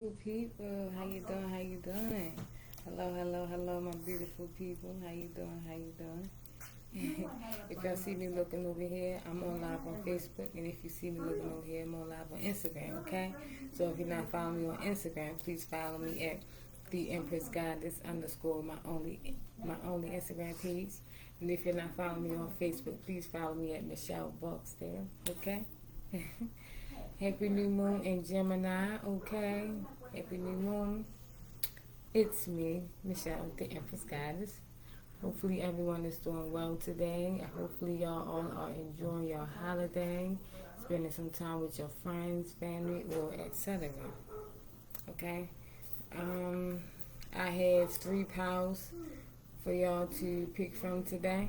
People, how you doing? How you doing? Hello, hello, hello, my beautiful people. How you doing? How you doing? If y'all see me looking over here, I'm on live on Facebook, and if you see me looking over here, I'm on live on Instagram. Okay, so if you're not following me on Instagram, please follow me at the Empress Goddess underscore my only Instagram page. And if you're not following me on Facebook, please follow me at Michelle Bucks there. Okay. Happy new moon in Gemini, okay? Happy new moon. It's me, Michelle, the Empress Goddess. Hopefully everyone is doing well today. Hopefully y'all all are enjoying your holiday, spending some time with your friends, family, or etc. Okay? I have 3 piles for y'all to pick from today.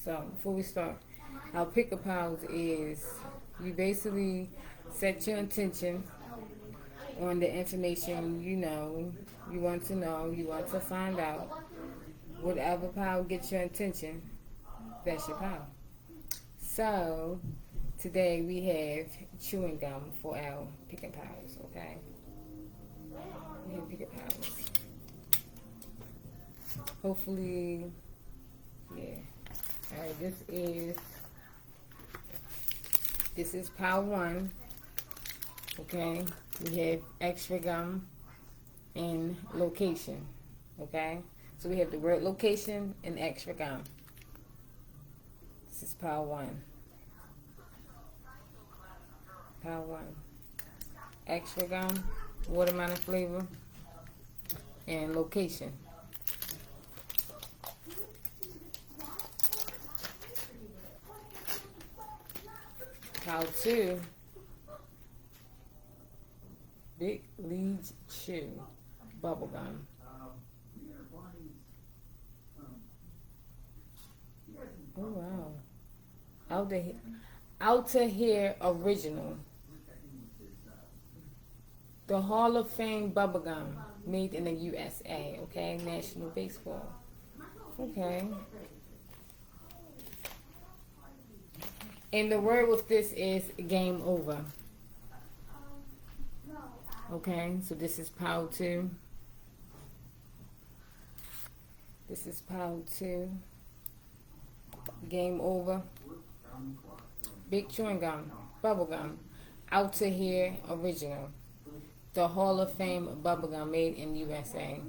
So before we start, our pick-up house is you basically set your intention on the information you want to know, you want to find out. Whatever pile gets your attention, that's your pile. So today we have chewing gum for our pick-up house, okay? We have pick-up house. Hopefully, yeah. Alright, this is pile 1. Okay, we have extra gum and location. Okay, so we have the word location and extra gum. This is pile 1. Pile 1. Extra gum, watermelon flavor, and location. Pile 2, Big Leads Chew, bubblegum. Oh wow. Outer Here Original. The Hall of Fame bubblegum, made in the USA, okay? National Baseball. Okay. And the word with this is game over. Okay, so this is pile 2. This is pile 2. Game over. Big chewing gum, bubble gum, Outer Here Original. The Hall of Fame bubblegum, made in USA.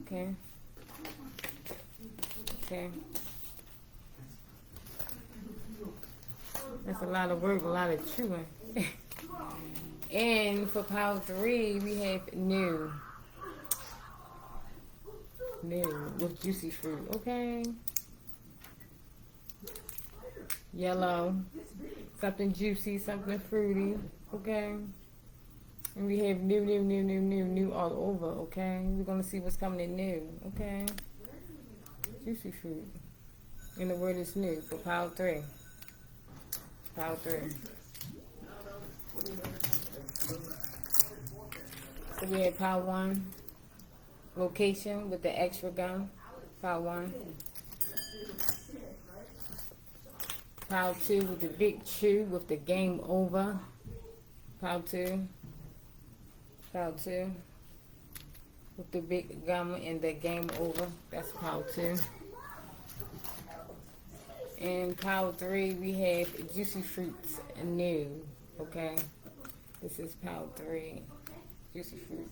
Okay. Okay. That's a lot of work, a lot of chewing. And for pile 3, we have new with juicy fruit. Okay. Yellow, something juicy, something fruity. Okay. And we have new all over. Okay. We're gonna see what's coming in new. Okay. Juicy fruit. And the word is new for pile 3. Pile 3. So we have pile 1, location with the extra gum, pile 1. Pile 2 with the big chew with the game over, pile 2. Pile 2 with the big gum and the game over, that's pile 2. In pile 3, we have juicy fruits new. Okay, this is pile 3, juicy fruit.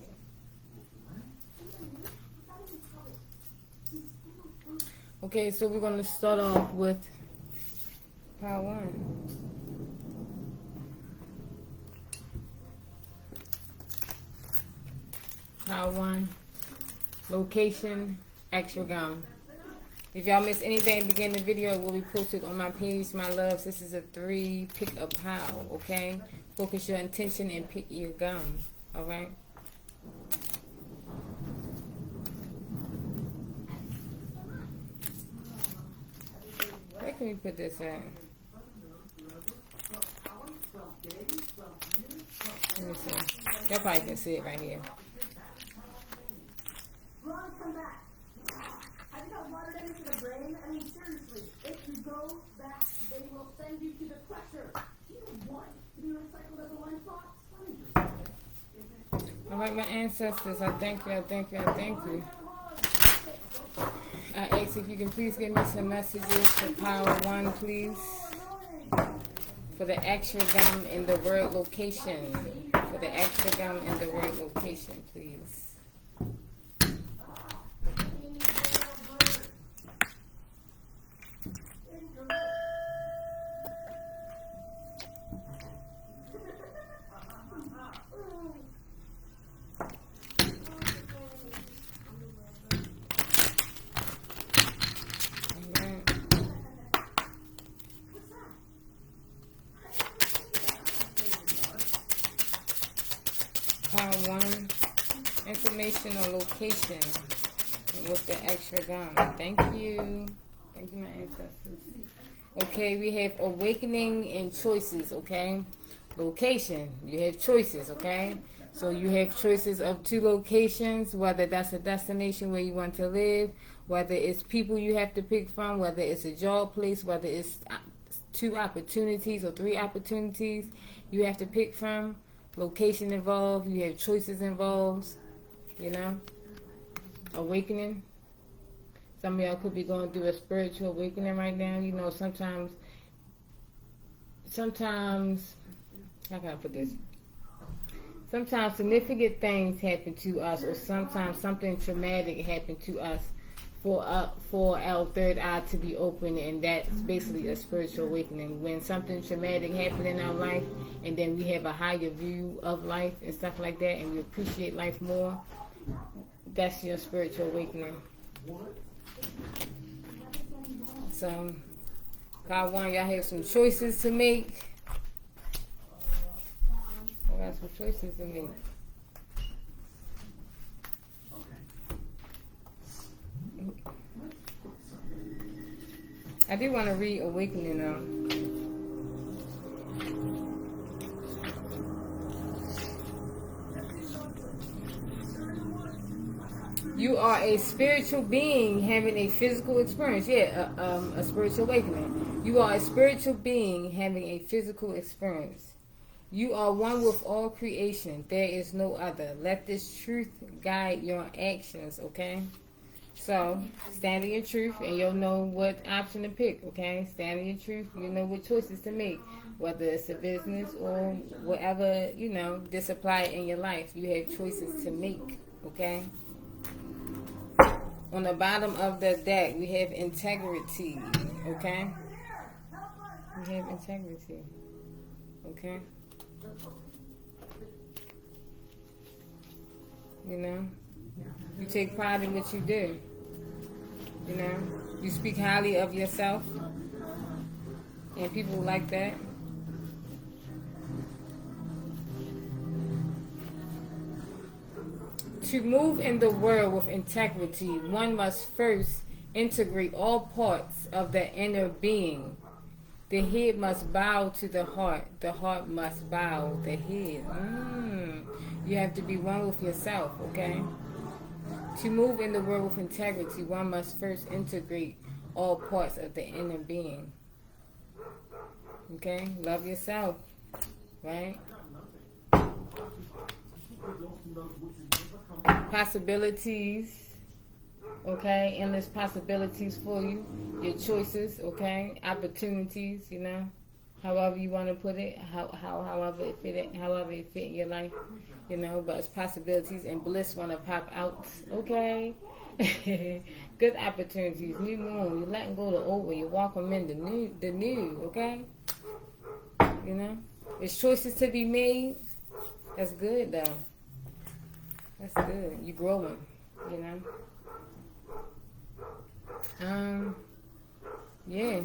Okay, so we're going to start off with pile 1. Pile 1, location, extra gum. If y'all miss anything at the beginning of the video, it will be posted on my page, my loves. This is a 3 pick-up pile, okay? Focus your intention and pick your gum, alright? Where can we put this at? Let me see. Y'all probably can see it right here. Ron, come back. Have you got water into the brain? I mean, All right, my ancestors, I thank you, I thank you, I thank you. I ask if you can please give me some messages for Power 1, please. For the extragram in the word location. For the extragram in the word location, please. Power 1, information or location with the extra gum. Thank you. Thank you, my ancestors. Okay, we have awakening and choices, okay? Location, you have choices, okay? So you have choices of 2 locations, whether that's a destination where you want to live, whether it's people you have to pick from, whether it's a job place, whether it's 2 opportunities or 3 opportunities you have to pick from. Location involved, you have choices involved, you know, awakening. Some of y'all could be going through a spiritual awakening right now. You know, sometimes, how can I put this? Sometimes significant things happen to us, or sometimes something traumatic happened to us for our third eye to be open, and that's basically a spiritual awakening. When something traumatic happened in our life, and then we have a higher view of life and stuff like that, and we appreciate life more, that's your spiritual awakening. So, God one, y'all have some choices to make. I got some choices to make. I do want to read Awakening though. You are a spiritual being having a physical experience. Yeah, a spiritual awakening. You are a spiritual being having a physical experience. You are one with all creation. There is no other. Let this truth guide your actions, okay? So, stand in your truth, and you'll know what option to pick, okay? Stand in your truth, you know what choices to make, whether it's a business or whatever, you know, this apply in your life. You have choices to make, okay? On the bottom of the deck, we have integrity, okay? We have integrity, okay? You know, you take pride in what you do. You know, you speak highly of yourself, and people like that. To move in the world with integrity, one must first integrate all parts of the inner being. The head must bow to the heart must bow the head. You have to be one with yourself, okay? To move in the world with integrity, one must first integrate all parts of the inner being. Okay? Love yourself, right? Possibilities, okay? Endless possibilities for you. Your choices, okay? Opportunities, you know? However you want to put it, however it fit in your life, you know, but it's possibilities, and bliss want to pop out, okay? Good opportunities, new moon, you're letting go of the old, you're walking in the new, okay? You know, there's choices to be made. That's good though. That's good. You're growing, you know. Yeah.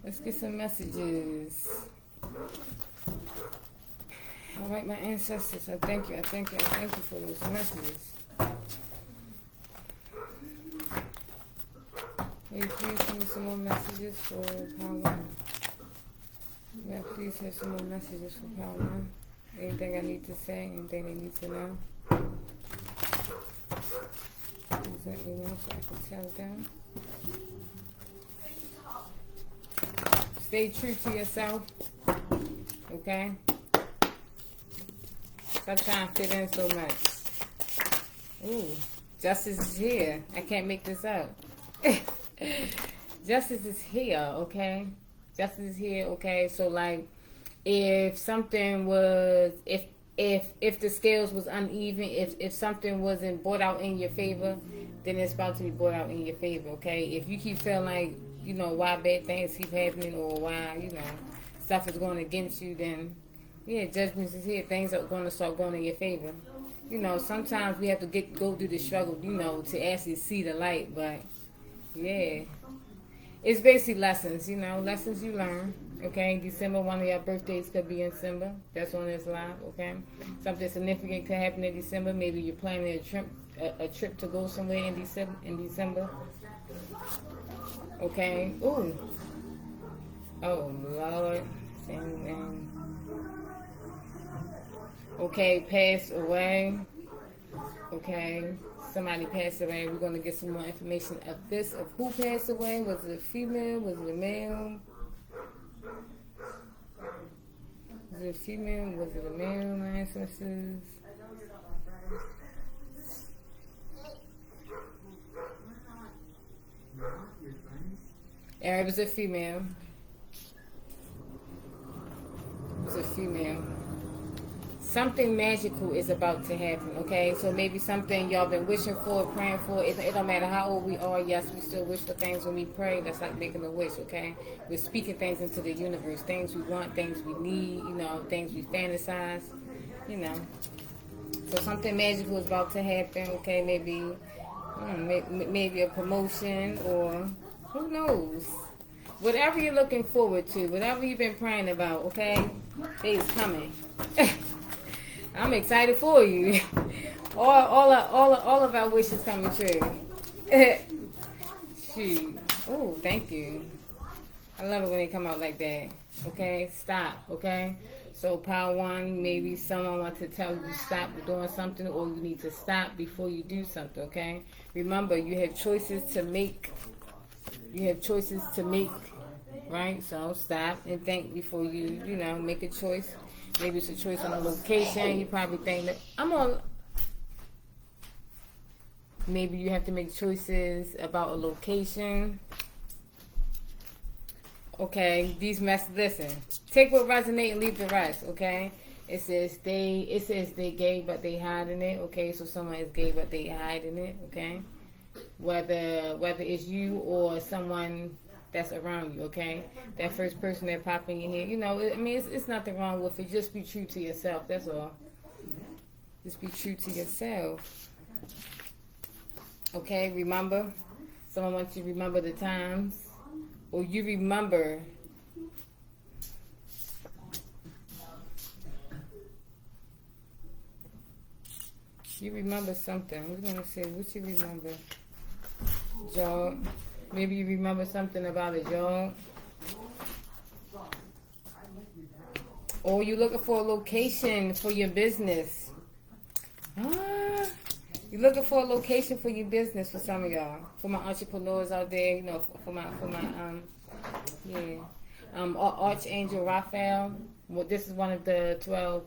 Let's get some messages. All right, my ancestors, I thank you for those messages. Will you please send me some more messages for Power 1? Yeah, please have some more messages for Power 1. Anything I need to say, anything they need to know. Please let me know so I can tell them. Stay true to yourself, okay? Stop trying to fit in so much. Ooh, justice is here. I can't make this up. Justice is here, okay? Justice is here, okay? So like, if something was, if the scales was uneven, if something wasn't brought out in your favor, then it's about to be brought out in your favor, okay? If you keep feeling like, you know, why bad things keep happening, or why, you know, stuff is going against you, then yeah, judgment is here. Things are going to start going in your favor. You know, sometimes we have to go through the struggle, you know, to actually see the light. But yeah, it's basically lessons, you know, lessons you learn. Okay, December, one of your birthdays could be in December. That's on this live. Okay, something significant could happen in December. Maybe you're planning a trip to go somewhere in December. Okay. Ooh. Oh Lord. Okay, passed away. Okay, somebody passed away. We're going to get some more information of this, of who passed away. Was it a female? Was it a male? Was it a female? Was it a male? My ancestors. It was a female. It was a female. Something magical is about to happen, okay? So maybe something y'all been wishing for, praying for. It don't matter how old we are. Yes, we still wish for things when we pray. That's like making a wish, okay? We're speaking things into the universe. Things we want, things we need, you know, things we fantasize, you know. So something magical is about to happen, okay? Maybe a promotion, or who knows? Whatever you're looking forward to, whatever you've been praying about, okay? It's coming. I'm excited for you. All of our wishes coming true. Shoot. Oh, thank you. I love it when they come out like that. Okay, stop. Okay. So power one, maybe someone wants to tell you to stop doing something, or you need to stop before you do something. Okay. Remember, you have choices to make. Right. So stop and think before you make a choice. Maybe it's a choice on a location. You probably think that maybe you have to make choices about a location. Okay, listen. Take what resonates and leave the rest, okay? It says they gay but they hiding it, okay? So someone is gay but they hiding it, okay? Whether it's you or someone that's around you, okay? That first person that popped in your head, it's nothing wrong with it. Just be true to yourself, that's all. Just be true to yourself. Okay, remember? Someone wants you to remember the times. Or you remember. You remember something. We're going to say, what you remember? Job. Maybe you remember something about a job. Or you're looking for a location for your business. You're looking for a location for your business for some of y'all. For my entrepreneurs out there, for my Archangel Raphael. Well, this is one of the 12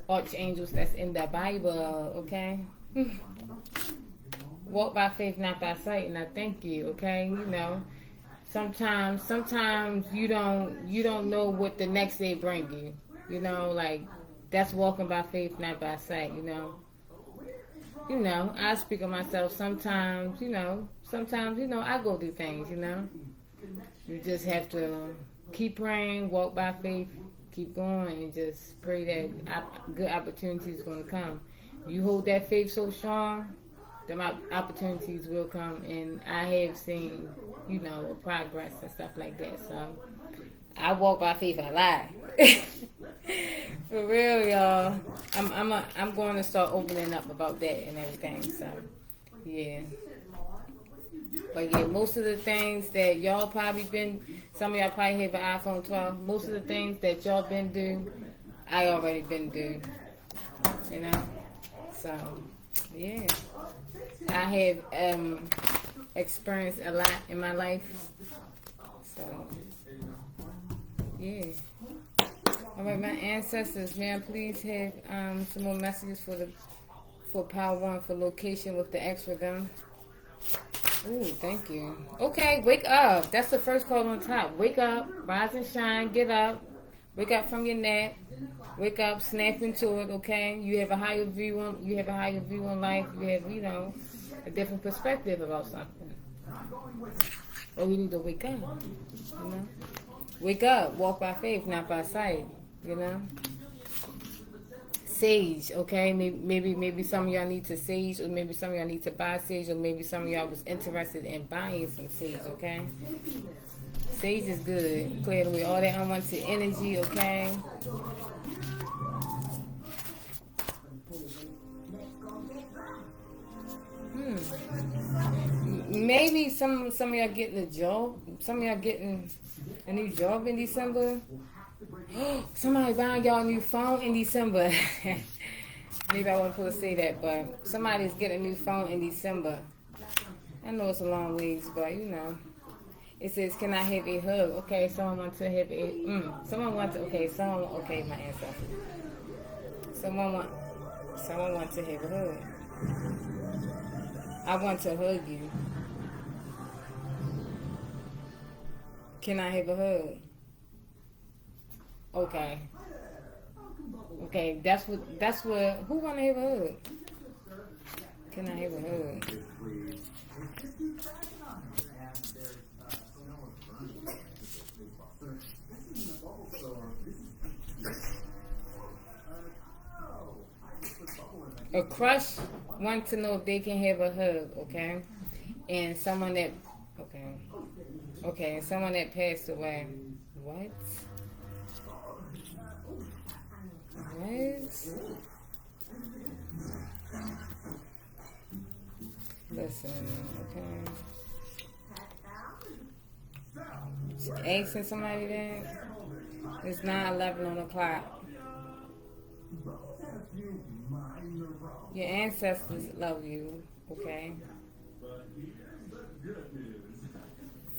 archangels that's in the Bible, okay? Walk by faith, not by sight, and I thank you, okay? Sometimes you don't know what the next day bring you. Like that's walking by faith, not by sight, I speak of myself sometimes, I go through things, You just have to keep praying, walk by faith, keep going, and just pray that good opportunities are going to come. You hold that faith so strong, the opportunities will come, and I have seen, progress and stuff like that. So I walk by faith a lot. For real, y'all. I'm going to start opening up about that and everything. So yeah. But yeah, most of the things that y'all some of y'all probably have an iPhone 12. Most of the things that y'all been through, I already been through. So yeah. I have experienced a lot in my life. So yeah. All right, my ancestors, may I please have some more messages for Power One for location with the X for them? Ooh, thank you. Okay, wake up. That's the first call on top. Wake up, rise and shine, get up. Wake up from your nap. Wake up, snap into it, okay? You have a higher view on life. You have, a different perspective about something. Or you need to wake up, Wake up, walk by faith, not by sight, Sage, okay? Maybe some of y'all need to sage, or maybe some of y'all need to buy sage, or maybe some of y'all was interested in buying some sage, okay? Sage is good. Clear away all that unwanted energy, okay? Maybe some of y'all getting a job. Some of y'all getting a new job in December. Somebody buying y'all a new phone in December. Maybe I wasn't supposed to say that, but somebody's getting a new phone in December. I know it's a long ways, but It says, can I have a hug? Okay, someone wants to have okay, my ancestors. Someone wants to have a hug. I want to hug you. Can I have a hug? Okay. Okay, that's what, who want to have a hug? Can I have a hug? A crush wants to know if they can have a hug, okay? And someone that, someone that passed away. What? Listen, okay. Asking somebody that. It's 9:11 on the clock. Your ancestors love you, okay?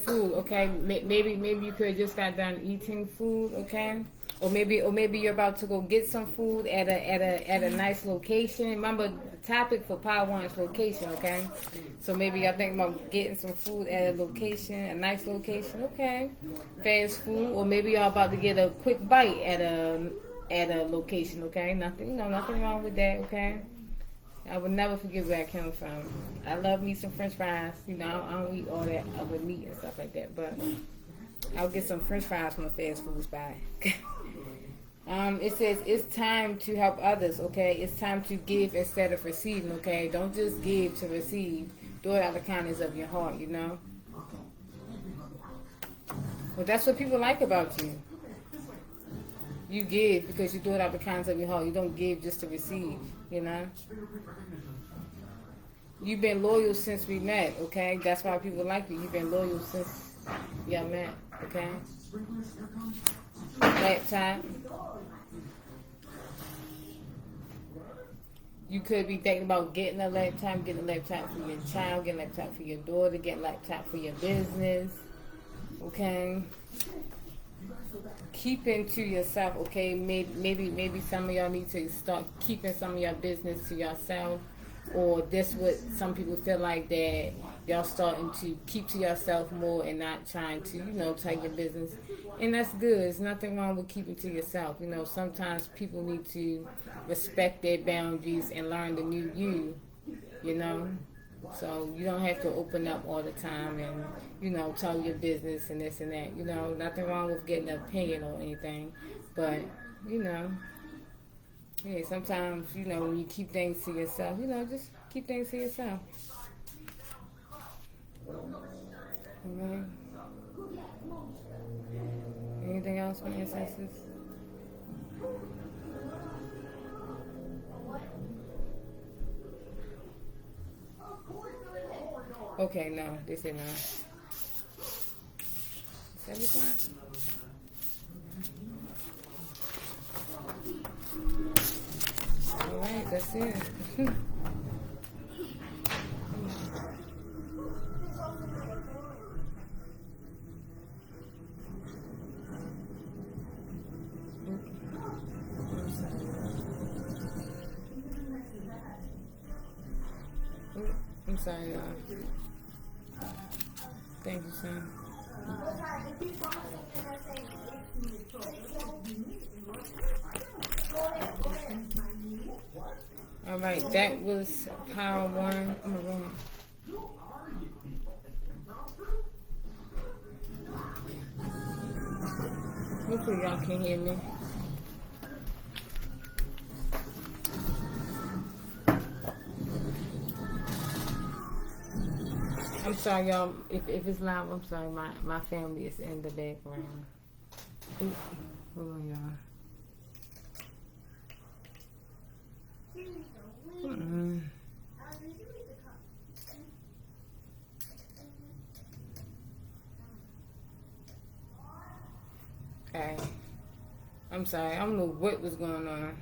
Food, okay? Maybe you could have just got done eating food, okay? Or maybe you're about to go get some food at a nice location. Remember, the topic for Power One is location, okay? So maybe y'all think about getting some food at a location, a nice location, okay? Fast food, or maybe y'all about to get a quick bite at a location, okay? Nothing wrong with that, okay? I would never forget where I came from. I love me some French fries. I don't eat all that other meat and stuff like that, but I'll get some French fries from a fast food spot. It says it's time to help others, okay? It's time to give instead of receiving, okay? Don't just give to receive. Do it out of the kindness of your heart, Well, that's what people like about you. You give because you do it out of the kindness of your heart. You don't give just to receive, You've been loyal since we met, okay? That's why people like you. You've been loyal since y'all met, okay? Laptop. You could be thinking about getting a laptop for your child, getting a laptop for your daughter, getting a laptop for your business, okay? Keeping to yourself, okay? Maybe some of y'all need to start keeping some of your business to yourself, or this what some people feel like that y'all starting to keep to yourself more and not trying to, tell your business. And that's good. There's nothing wrong with keeping to yourself. Sometimes people need to respect their boundaries and learn the new you, So you don't have to open up all the time and, tell your business and this and that. Nothing wrong with getting an opinion or anything. But, yeah, sometimes, when you keep things to yourself, just keep things to yourself. Alright. Anything else from ancestors? Okay, no. They said no. Is everything? Alright, that's it. I'm sorry, y'all. Thank you, son. All right, that was power one. I'm gonna run. Hopefully y'all can hear me. I'm sorry, y'all. If it's loud, I'm sorry. My family is in the background. Ooh, hold on, y'all. Okay. I'm sorry. I don't know what was going on.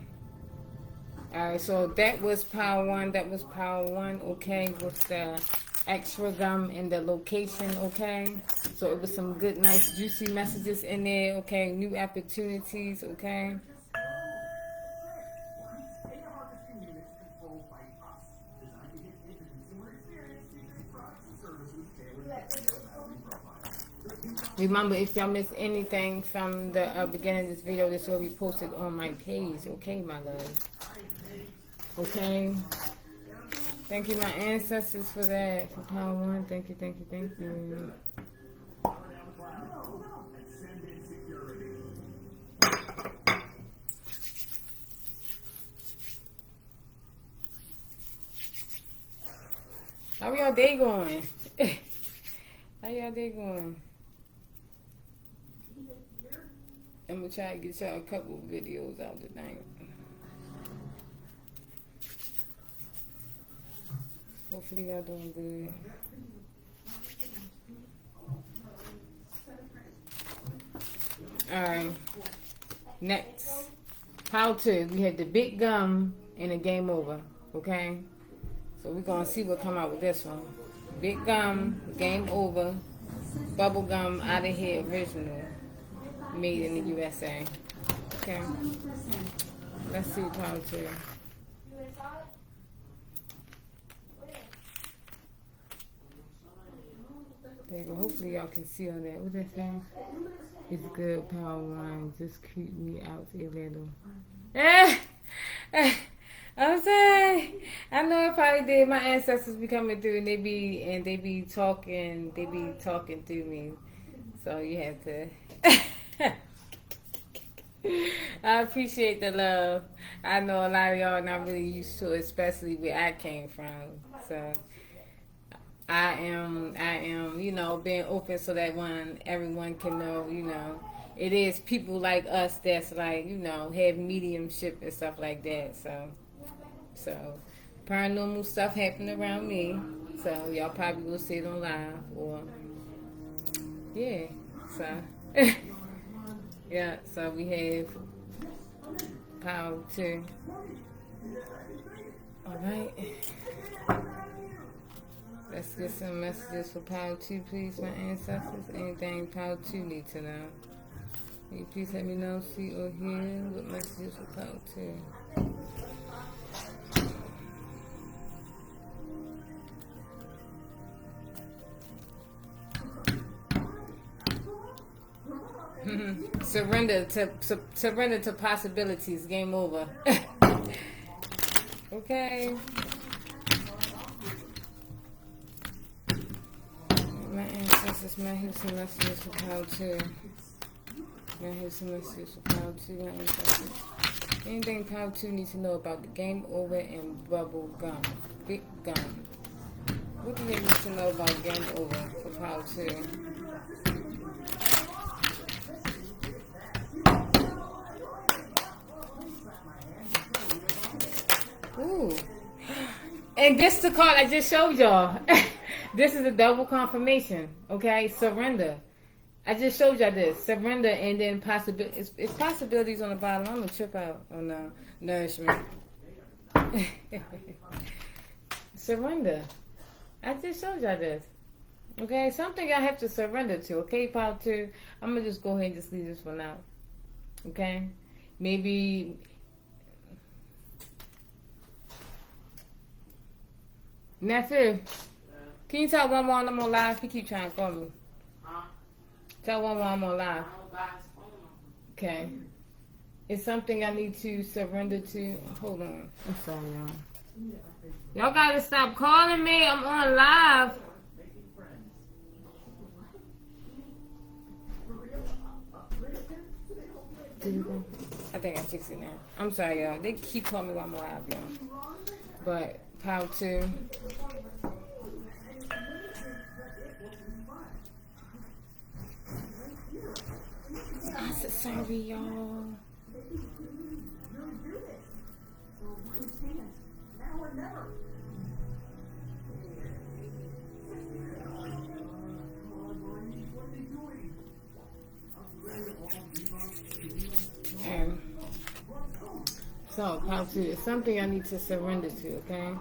Alright, so that was power one. That was power one, okay, with the extra gum and the location, okay? So it was some good, nice, juicy messages in there, okay? New opportunities, okay? Remember, if y'all missed anything from the beginning of this video, this will be posted on my page, okay, my love? Okay? Thank you, my ancestors, for that. For power one, thank you, thank you, thank you. How y'all day going? How y'all day going? I'm gonna try to get y'all a couple of videos out tonight. Hopefully y'all doing good. Alright. Next. How to. We had the big gum and the game over. Okay? So we're gonna see what come out with this one. Big gum, game over, bubble gum out of here original. Made in the USA. Okay. Let's see how to. There you go. Hopefully y'all can see on that. What that say? It's good, power line. Just creep me out a little. I'm sorry. I know it probably did. My ancestors be coming through and they be talking through me. So you have to I appreciate the love. I know a lot of y'all not really used to it, especially where I came from. So I am, being open so that everyone can know, it is people like us that's like, have mediumship and stuff like that. So paranormal stuff happened around me. So y'all probably will see it on live or, yeah. So, yeah, so we have power two. All right. Let's get some messages for power two, please, my ancestors. Anything power two need to know. Can you please let me know, see or hear what messages for power two? Surrender to possibilities. Game over. Okay. My ancestors, my Houston messages for power two. My Houston messages for power two. My ancestors. Anything power two needs to know about the game over and bubble gum. Big gum. What do they need to know about game over for power two? Ooh. And this is the card I just showed y'all. This is a double confirmation. Okay? Surrender. I just showed y'all this. Surrender and then possibilities. It's possibilities on the bottom. I'm going to trip out on nourishment. Surrender. I just showed y'all this. Okay? Something I have to surrender to. Okay, power two? I'm going to just go ahead and just leave this one out. Okay? Maybe Nephew, can you tell one more I'm on live? He keep trying to call me. Tell one more I'm on live. Okay. It's something I need to surrender to. Hold on. I'm sorry, y'all. Y'all gotta stop calling me. I'm on live. I think I fixed it now. I'm sorry, y'all. They keep calling me while I'm live, y'all. But how to? I'm so sorry, y'all. So, how to? It's something I need to surrender to, okay?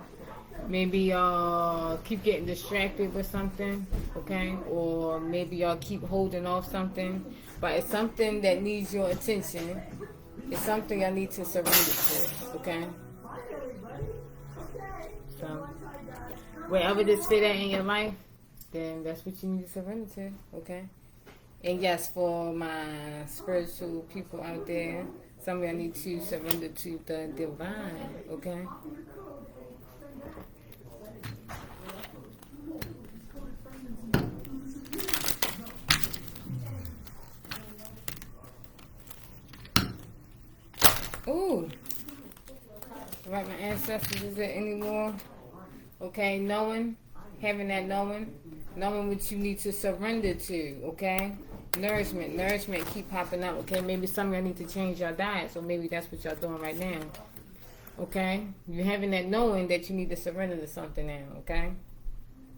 Maybe y'all keep getting distracted with something, okay? Or maybe y'all keep holding off something. But it's something that needs your attention. It's something I need to surrender to, okay? So, wherever this fit at in your life, then that's what you need to surrender to, okay? And yes, for my spiritual people out there, some of y'all need to surrender to the divine, okay? Ooh. Right, my ancestors, is there any more? Okay, having that knowing what you need to surrender to, okay? Nourishment keep popping up, okay? Maybe some of y'all need to change your diet, so maybe that's what y'all doing right now, okay? You're having that knowing that you need to surrender to something now, okay?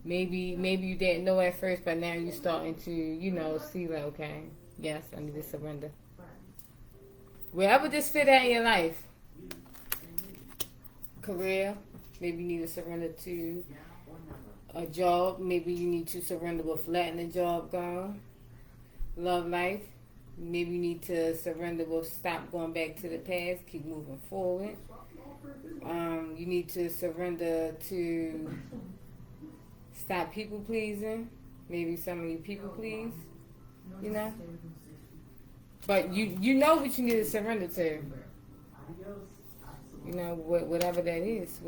Maybe you didn't know at first, but now you're starting to, see like, okay, yes, I need to surrender. Wherever this fit at in your life, career, maybe you need to surrender to a job. Maybe you need to surrender with letting the job go. Love life, maybe you need to surrender with stop going back to the past, keep moving forward. You need to surrender to stop people pleasing. Maybe some of you people please, But you know what you need to surrender to. Whatever that is.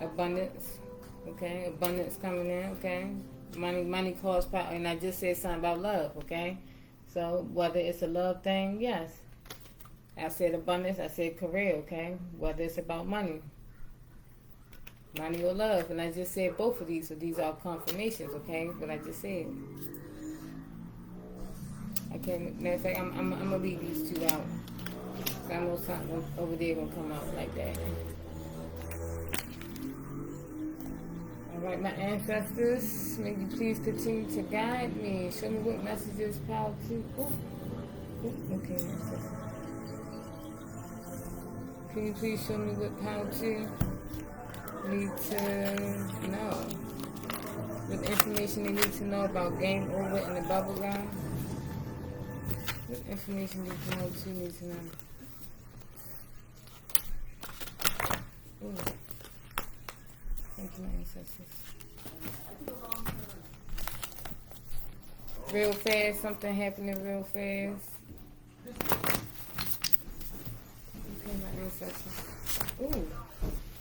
Abundance, okay? Abundance coming in, okay? Money cause power, and I just said something about love, okay? So whether it's a love thing, yes. I said abundance, I said career, okay? Whether it's about money or love, and I just said both of these, so these are confirmations, okay? What I just said. Okay, matter of fact, I'm gonna leave these two out. I know something over there gonna come out like that. Alright, my ancestors, may you please continue to guide me. Show me what messages power to. Okay, ancestors. Can you please show me what power to need to know? What information they need to know about game over in the bubble gum? What information do power to need to know? Ooh. Thank you, my ancestors. Real fast, something happening real fast. Okay, my ancestors. Ooh,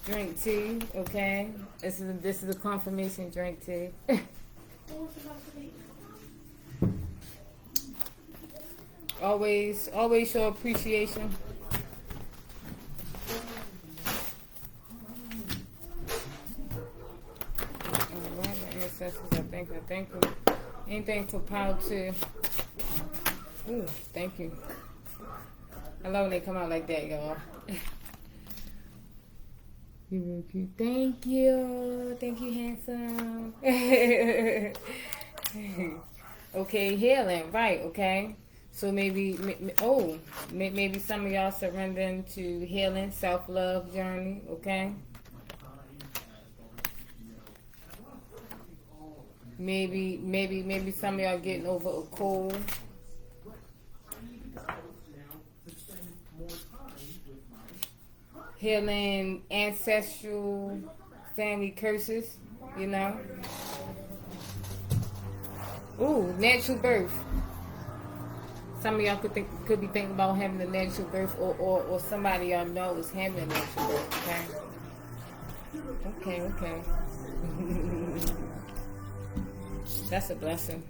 drink tea. Okay, this is a confirmation. Drink tea. Always show appreciation. I thank you. Anything for power to. Ooh, thank you. I love when they come out like that, y'all. You're real cute. Thank you, handsome. Okay, healing, right? Okay. So maybe some of y'all surrendering to healing, self-love journey. Okay. Maybe some of y'all getting over a cold. healing ancestral family curses, you know. Ooh, natural birth. Some of y'all could be thinking about having a natural birth, or somebody y'all know is having a natural birth, okay? Okay. That's a blessing.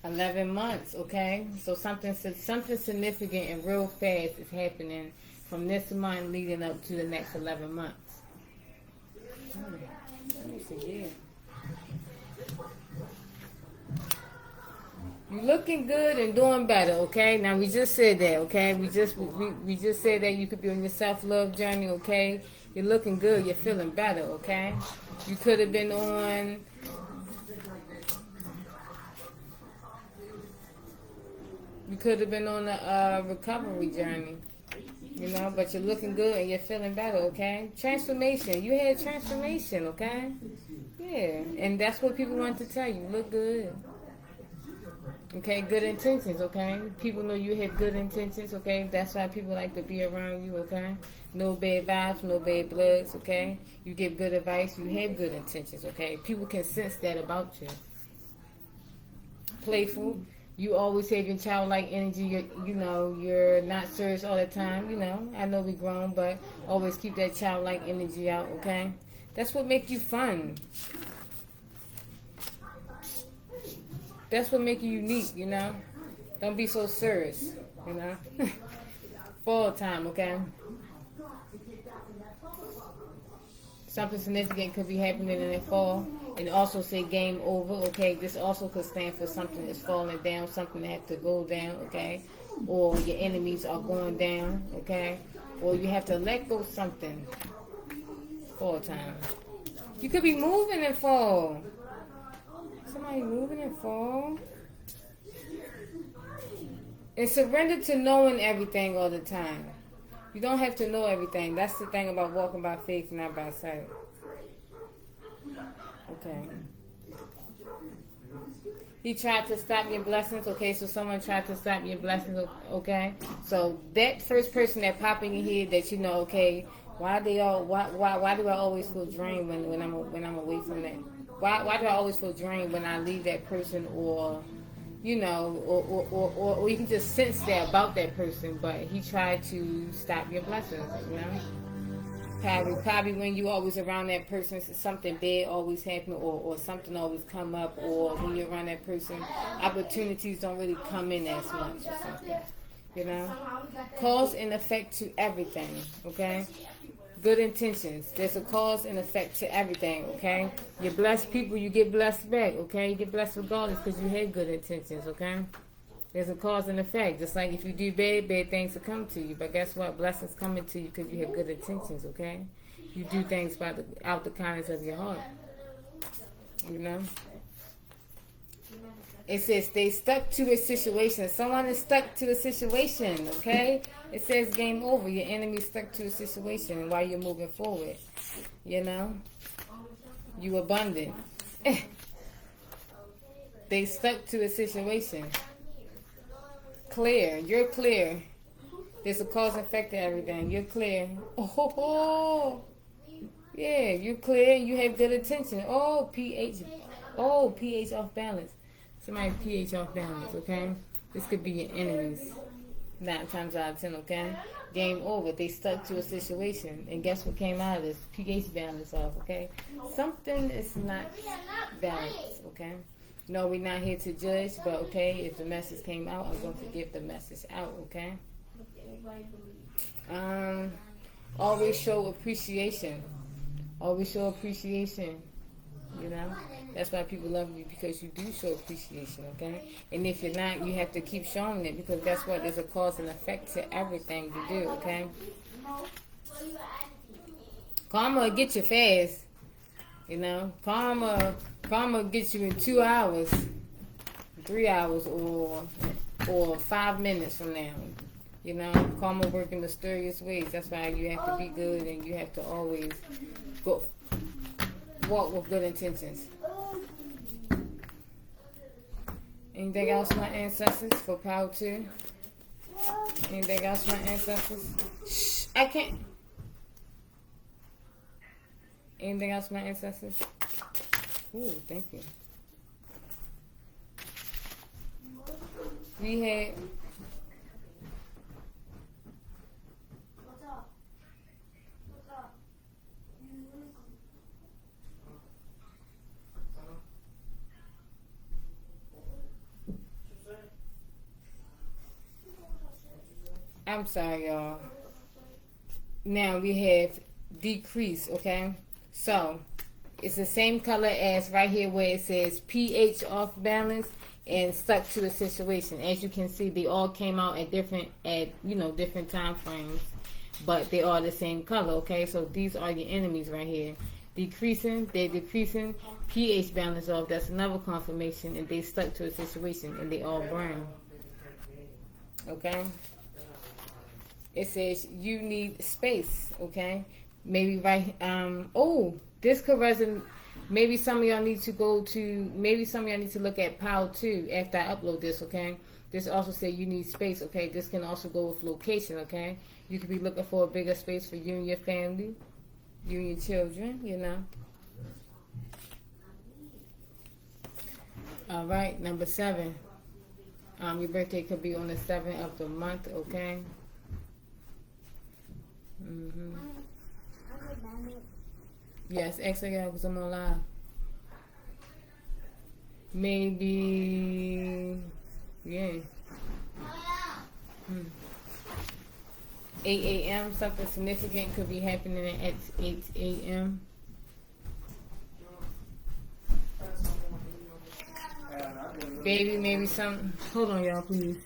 11 months, okay? So something significant and real fast is happening from this month leading up to the next 11 months. Let me see, yeah. You're looking good and doing better, okay? Now we just said that, okay? We just said that you could be on your self-love journey, okay? You're looking good, you're feeling better, okay? You could have been on a recovery journey, you know, but you're looking good and you're feeling better, okay? Transformation. You had transformation, okay? Yeah, and that's what people want to tell you. Look good. Okay, good intentions, okay? People know you have good intentions, okay? That's why people like to be around you, okay? No bad vibes, no bad bloods, okay? You give good advice, you have good intentions, okay? People can sense that about you. Playful. You always have your childlike energy. You know, you're not serious all the time, you know. I know we're grown, but always keep that childlike energy out, okay? That's what makes you fun. That's what makes you unique, you know. Don't be so serious, you know. Fall time, okay. Something significant could be happening in the fall. And also say game over, okay. This also could stand for something that's falling down, something that has to go down, okay. Or your enemies are going down, okay. Or you have to let go of something. Fall time. You could be moving in fall. Somebody moving in fall. And surrender to knowing everything all the time. You don't have to know everything. That's the thing about walking by faith, not by sight. Okay. He tried to stop your blessings. Okay, so someone tried to stop your blessings. Okay, so that first person that pop in your head that you know. Okay, why do I always feel drained when I'm away from that? Why do I always feel drained when I leave that person, or you know, or you can just sense that about that person, but he tried to stop your blessings, you know? Probably when you always around that person, something bad always happen, or something always come up, or when you're around that person, opportunities don't really come in as much or something, you know? Cause and effect to everything, okay? Good intentions. There's a cause and effect to everything, okay? You bless people, you get blessed back, okay? You get blessed regardless because you had good intentions, okay? There's a cause and effect. Just like if you do bad things will come to you. But guess what? Blessings coming to you because you have good intentions, okay? You do things out the kindness of your heart, you know? It says they stuck to a situation. Someone is stuck to a situation, okay? It says game over. Your enemy stuck to a situation while you're moving forward. You know? You abundant. They stuck to a situation. Clear. You're clear. There's a cause and effect to everything. You're clear. Oh. Yeah, you're clear. You have good intention. pH off balance. Somebody pH off balance, okay? This could be your enemies. 9 times out of 10, okay? Game over. They stuck to a situation. And guess what came out of this? pH balance off, okay? Something is not balanced, okay? No, we're not here to judge, but okay, if the message came out, I'm going to give the message out, okay? Always show appreciation. Always show appreciation. You know, that's why people love you, because you do show appreciation, okay? And if you're not, you have to keep showing it, because guess what? There's a cause and effect to everything you do, okay? Karma will get you fast, you know? Karma gets you in 2 hours, 3 hours, or 5 minutes from now. You know, karma works in mysterious ways. That's why you have to be good, and you have to always walk with good intentions. Anything else, my ancestors, for power 2? Anything else, my ancestors? Shh. I can't. Anything else, my ancestors? Ooh, thank you. We had. What's up? What's up? I'm sorry, y'all. Now we have decrease, okay? So, it's the same color as right here where it says pH off balance and stuck to the situation. As you can see, they all came out at different time frames, but they are the same color, okay? So these are your enemies right here. Decreasing, they're decreasing, pH balance off, that's another confirmation, and they stuck to a situation and they all burn. Okay? It says you need space, okay? Maybe this could resonate. Maybe some of y'all need to look at POW too after I upload this, okay? This also says you need space, okay? This can also go with location, okay? You could be looking for a bigger space for you and your family, you and your children, you know. All right, number 7. Your birthday could be on the 7th of the month, okay? Mm-hmm. Yes, actually, yeah, because I'm on live. Maybe, yeah. 8 a.m., something significant could be happening at 8 a.m. Baby, maybe some. Hold on, y'all, please.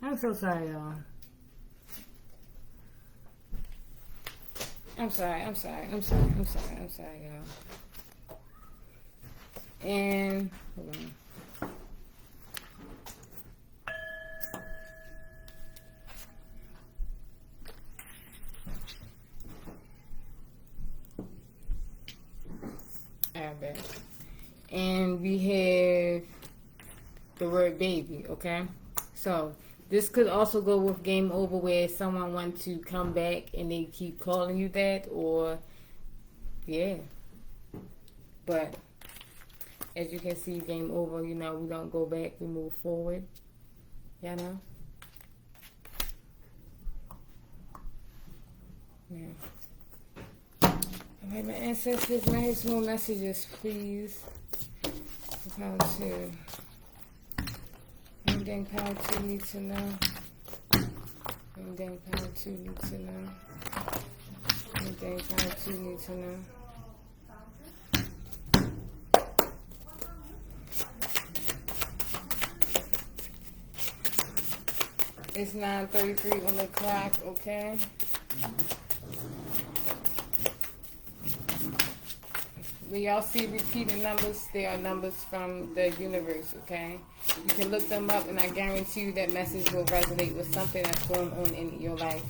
I'm so sorry, y'all. I'm sorry, y'all. And hold on. Alright. And we have the word baby, okay? So this could also go with game over where someone wants to come back and they keep calling you that, or yeah. But as you can see, game over, you know, we don't go back, we move forward. Y'all know? Yeah. Alright, my ancestors, may I have some more messages, please? Power 2. Anything Power 2 needs to know? Anything Power 2 needs to know? Anything Power 2 needs to know? It's 9:33 on the clock, okay? When y'all see repeating numbers, they are numbers from the universe, okay? You can look them up, and I guarantee you that message will resonate with something that's going on in your life.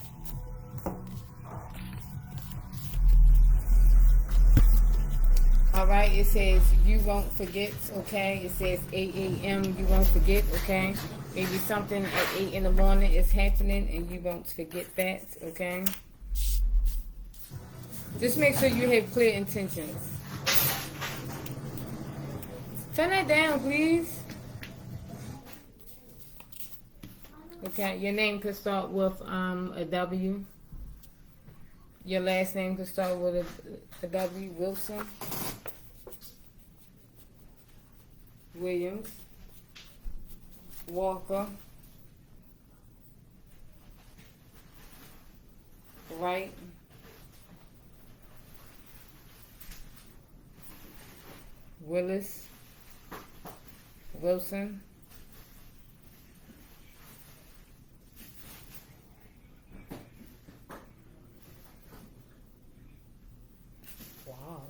Alright, it says you won't forget, okay? It says 8 a.m. you won't forget, okay? Maybe something at 8 in the morning is happening and you won't forget that, okay? Just make sure you have clear intentions. Turn that down, please. Okay, your name could start with a W. Your last name could start with a W. Wilson. Williams. Walker. right. Willis. Wilson. Wow.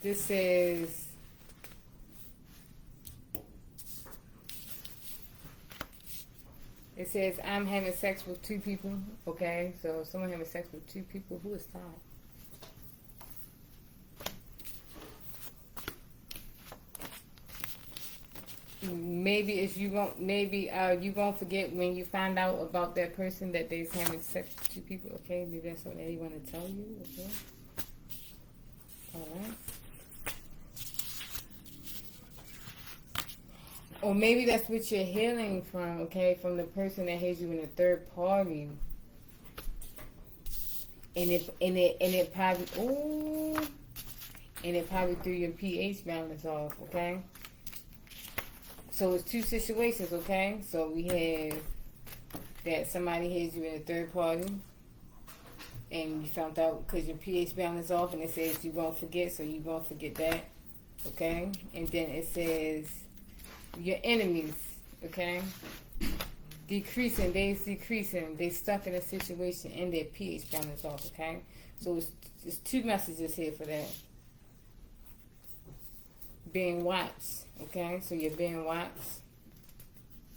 This says it says I'm having sex with two people. Okay, so someone having sex with two people. Who is that? Maybe if you won't, maybe you won't forget when you find out about that person that they're having sex with two people. Okay, maybe that's something they want to tell you. Okay, all right. Or maybe that's what you're healing from. Okay, from the person that has you in a third party. And it probably threw your pH balance off. Okay. So it's two situations, okay? So we have that somebody has you in a third party, and you found out because your pH balance off, and it says you won't forget, so you won't forget that, okay? And then it says your enemies, okay? Decreasing, they stuck in a situation and their pH balance off, okay? So it's two messages here for that. Being watched, okay? So you're being watched.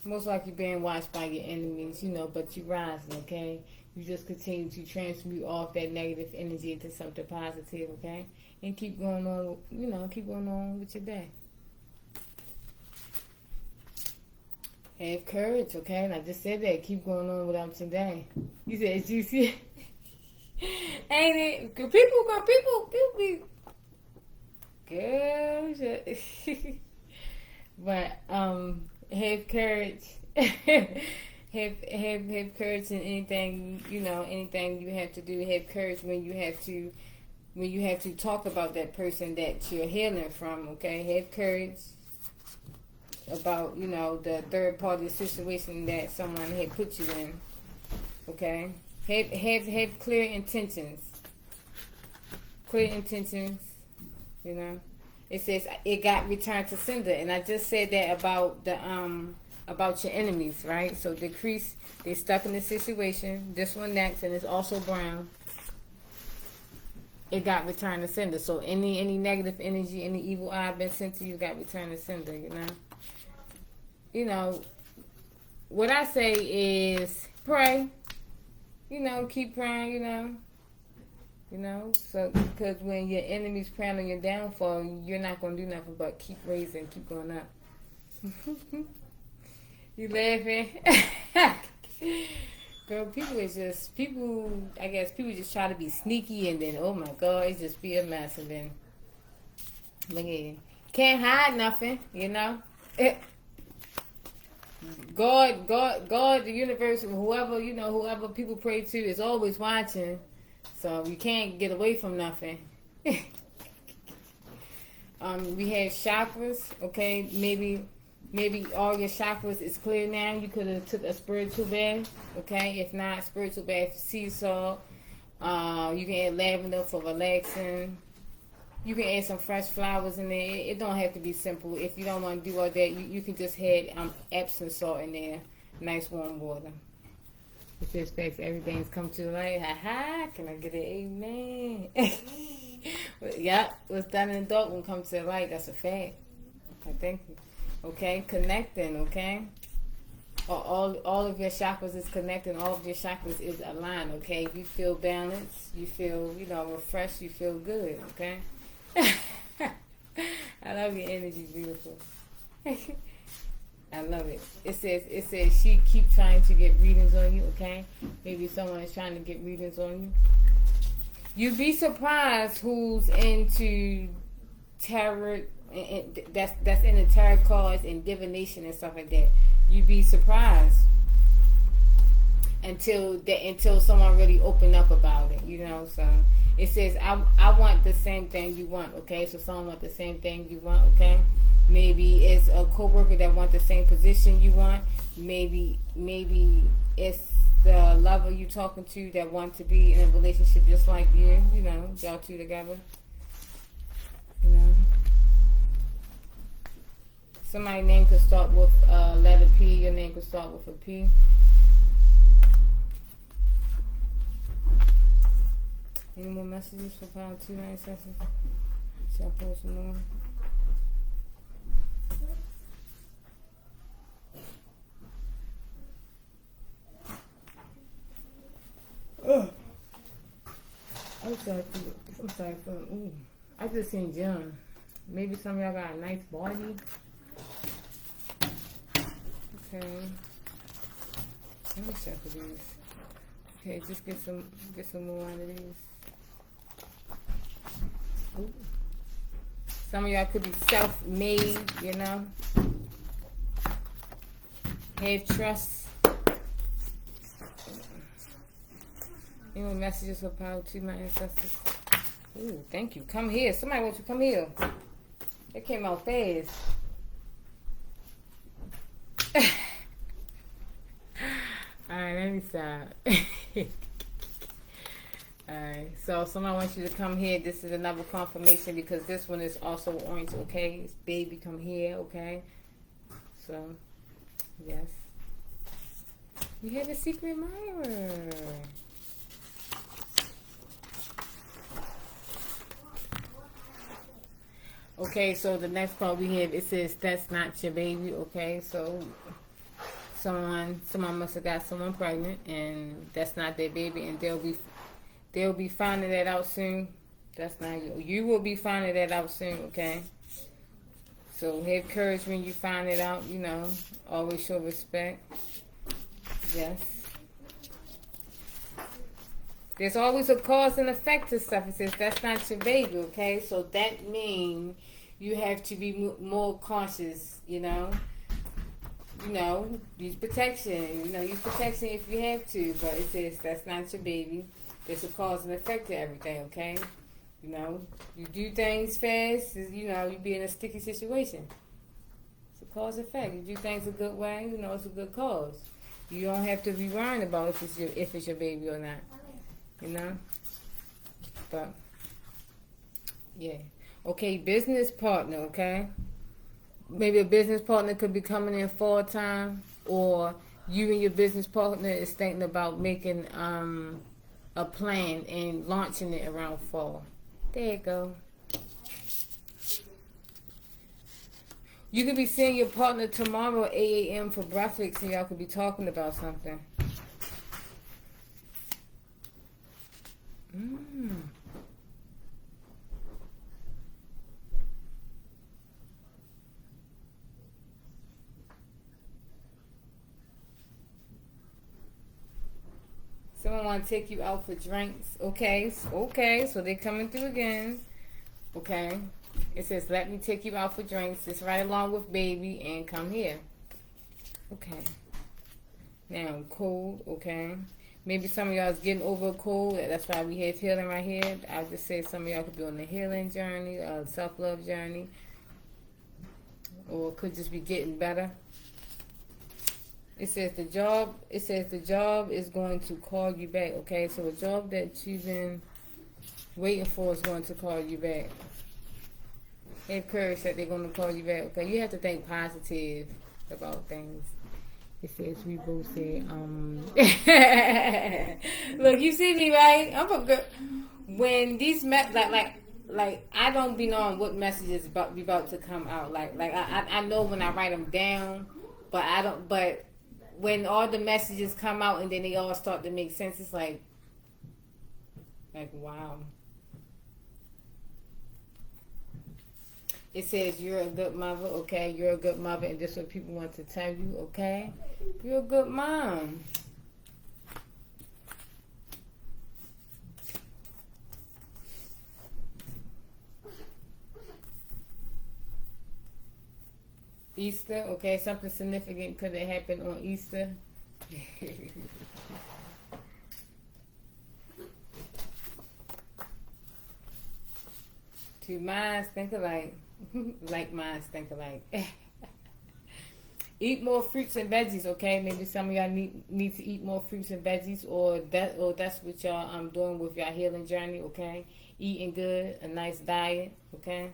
Most likely being watched by your enemies, but you're rising, okay? You just continue to transmute off that negative energy into something positive, okay? And keep going on, keep going on with your day. Have courage, okay? And I just said that. Keep going on without today. You said juicy. Ain't it? People be... Girl, but have courage. have courage in anything anything you have to do. Have courage when you have to talk about that person that you're healing from. Okay, have courage about the third party situation that someone had put you in. Okay, have clear intentions. Clear intentions. It says it got returned to sender, and I just said that about the about your enemies, right? So decrease, they stuck in the situation. This one next, and it's also brown. It got returned to sender. So any negative energy, any evil eye been sent to you, got returned to sender. What I say is pray. Keep praying. So because when your enemy's praying on your downfall, you're not going to do nothing but keep raising, keep going up. You laughing? Girl, I guess people just try to be sneaky, and then, oh my God, it just be a mess, and then, look at you. Can't hide nothing, God, the universe, whoever people pray to is always watching. So you can't get away from nothing. We have chakras, okay? Maybe all your chakras is clear now. You could have took a spiritual bath, okay? If not, spiritual bath, sea salt. You can add lavender for relaxing. You can add some fresh flowers in there. It don't have to be simple. If you don't want to do all that, you can just add Epsom salt in there. Nice warm water. If this fact everything's come to the light, can I get an amen? Yep, what's done in the dark will come to the light. That's a fact. Okay, thank you. Okay, connecting, okay? All of your chakras is connecting. All of your chakras is aligned, okay? You feel balanced. You feel, refreshed. You feel good, okay? I love your energy, beautiful. I love it. It says she keep trying to get readings on you, okay? Maybe someone is trying to get readings on you. You'd be surprised who's into tarot, and that's into tarot cards and divination and stuff like that. You'd be surprised until someone really open up about it, So it says I want the same thing you want, okay? So someone want the same thing you want, okay? Maybe it's a coworker that wants the same position you want. Maybe it's the lover you talking to that want to be in a relationship just like you. You know, y'all two together. You know. Somebody's name could start with letter P. Your name could start with a P. Any more messages for pound 297? Shall I pull some more? I'm sorry for ooh. I just seen John. Maybe some of y'all got a nice body. Okay. Let me check for these. Okay, just get some more out of these. Ooh. Some of y'all could be self-made, you know. Have trust. Any more messages for power to my ancestors? Ooh, thank you. Come here. Somebody wants you to come here. It came out fast. Alright, let me stop. Alright, so somebody wants you to come here. This is another confirmation because this one is also orange, okay? It's baby, come here, okay? So, yes. You have a secret admirer. Okay, so the next part we have, it says, that's not your baby, okay? So, someone must have got someone pregnant, and that's not their baby, and they'll be finding that out soon. That's not you. You will be finding that out soon, okay? So, have courage when you find it out, you know. Always show respect. Yes. There's always a cause and effect to stuff. It says, that's not your baby, okay? So, that means you have to be more conscious, you know. You know, use protection. You know, use protection if you have to. But it says that's not your baby. There's a cause and effect to everything, okay? You know, you do things fast, you know, you be in a sticky situation. It's a cause and effect. You do things a good way, you know, it's a good cause. You don't have to be worrying about if it's your baby or not. You know? But, yeah. Okay, business partner, okay? Maybe a business partner could be coming in fall time, or you and your business partner is thinking about making a plan and launching it around fall. There you go. You could be seeing your partner tomorrow at 8 a.m. for breakfast, and y'all could be talking about something. Someone want to take you out for drinks. Okay, so they're coming through again. Okay. It says, let me take you out for drinks. It's right along with baby and come here. Okay. Now, cold, okay. Maybe some of y'all is getting over a cold. That's why we have healing right here. I just say some of y'all could be on a healing journey, a self-love journey. Or it could just be getting better. It says the job is going to call you back, okay? So a job that you've been waiting for is going to call you back. Have courage that they're going to call you back, okay? You have to think positive about things. It says we both say, look, you see me, right? I'm a good, when these, like, I don't be knowing what messages be about to come out. Like I know when I write them down, but when all the messages come out and then they all start to make sense, it's like wow. It says you're a good mother, okay? You're a good mother, and this is what people want to tell you, okay? You're a good mom. Easter, okay? Something significant could have happened on Easter. Two minds think alike. Like minds think alike. Eat more fruits and veggies, okay? Maybe some of y'all need to eat more fruits and veggies, or that's what y'all doing with your healing journey, okay? Eating good, a nice diet, okay?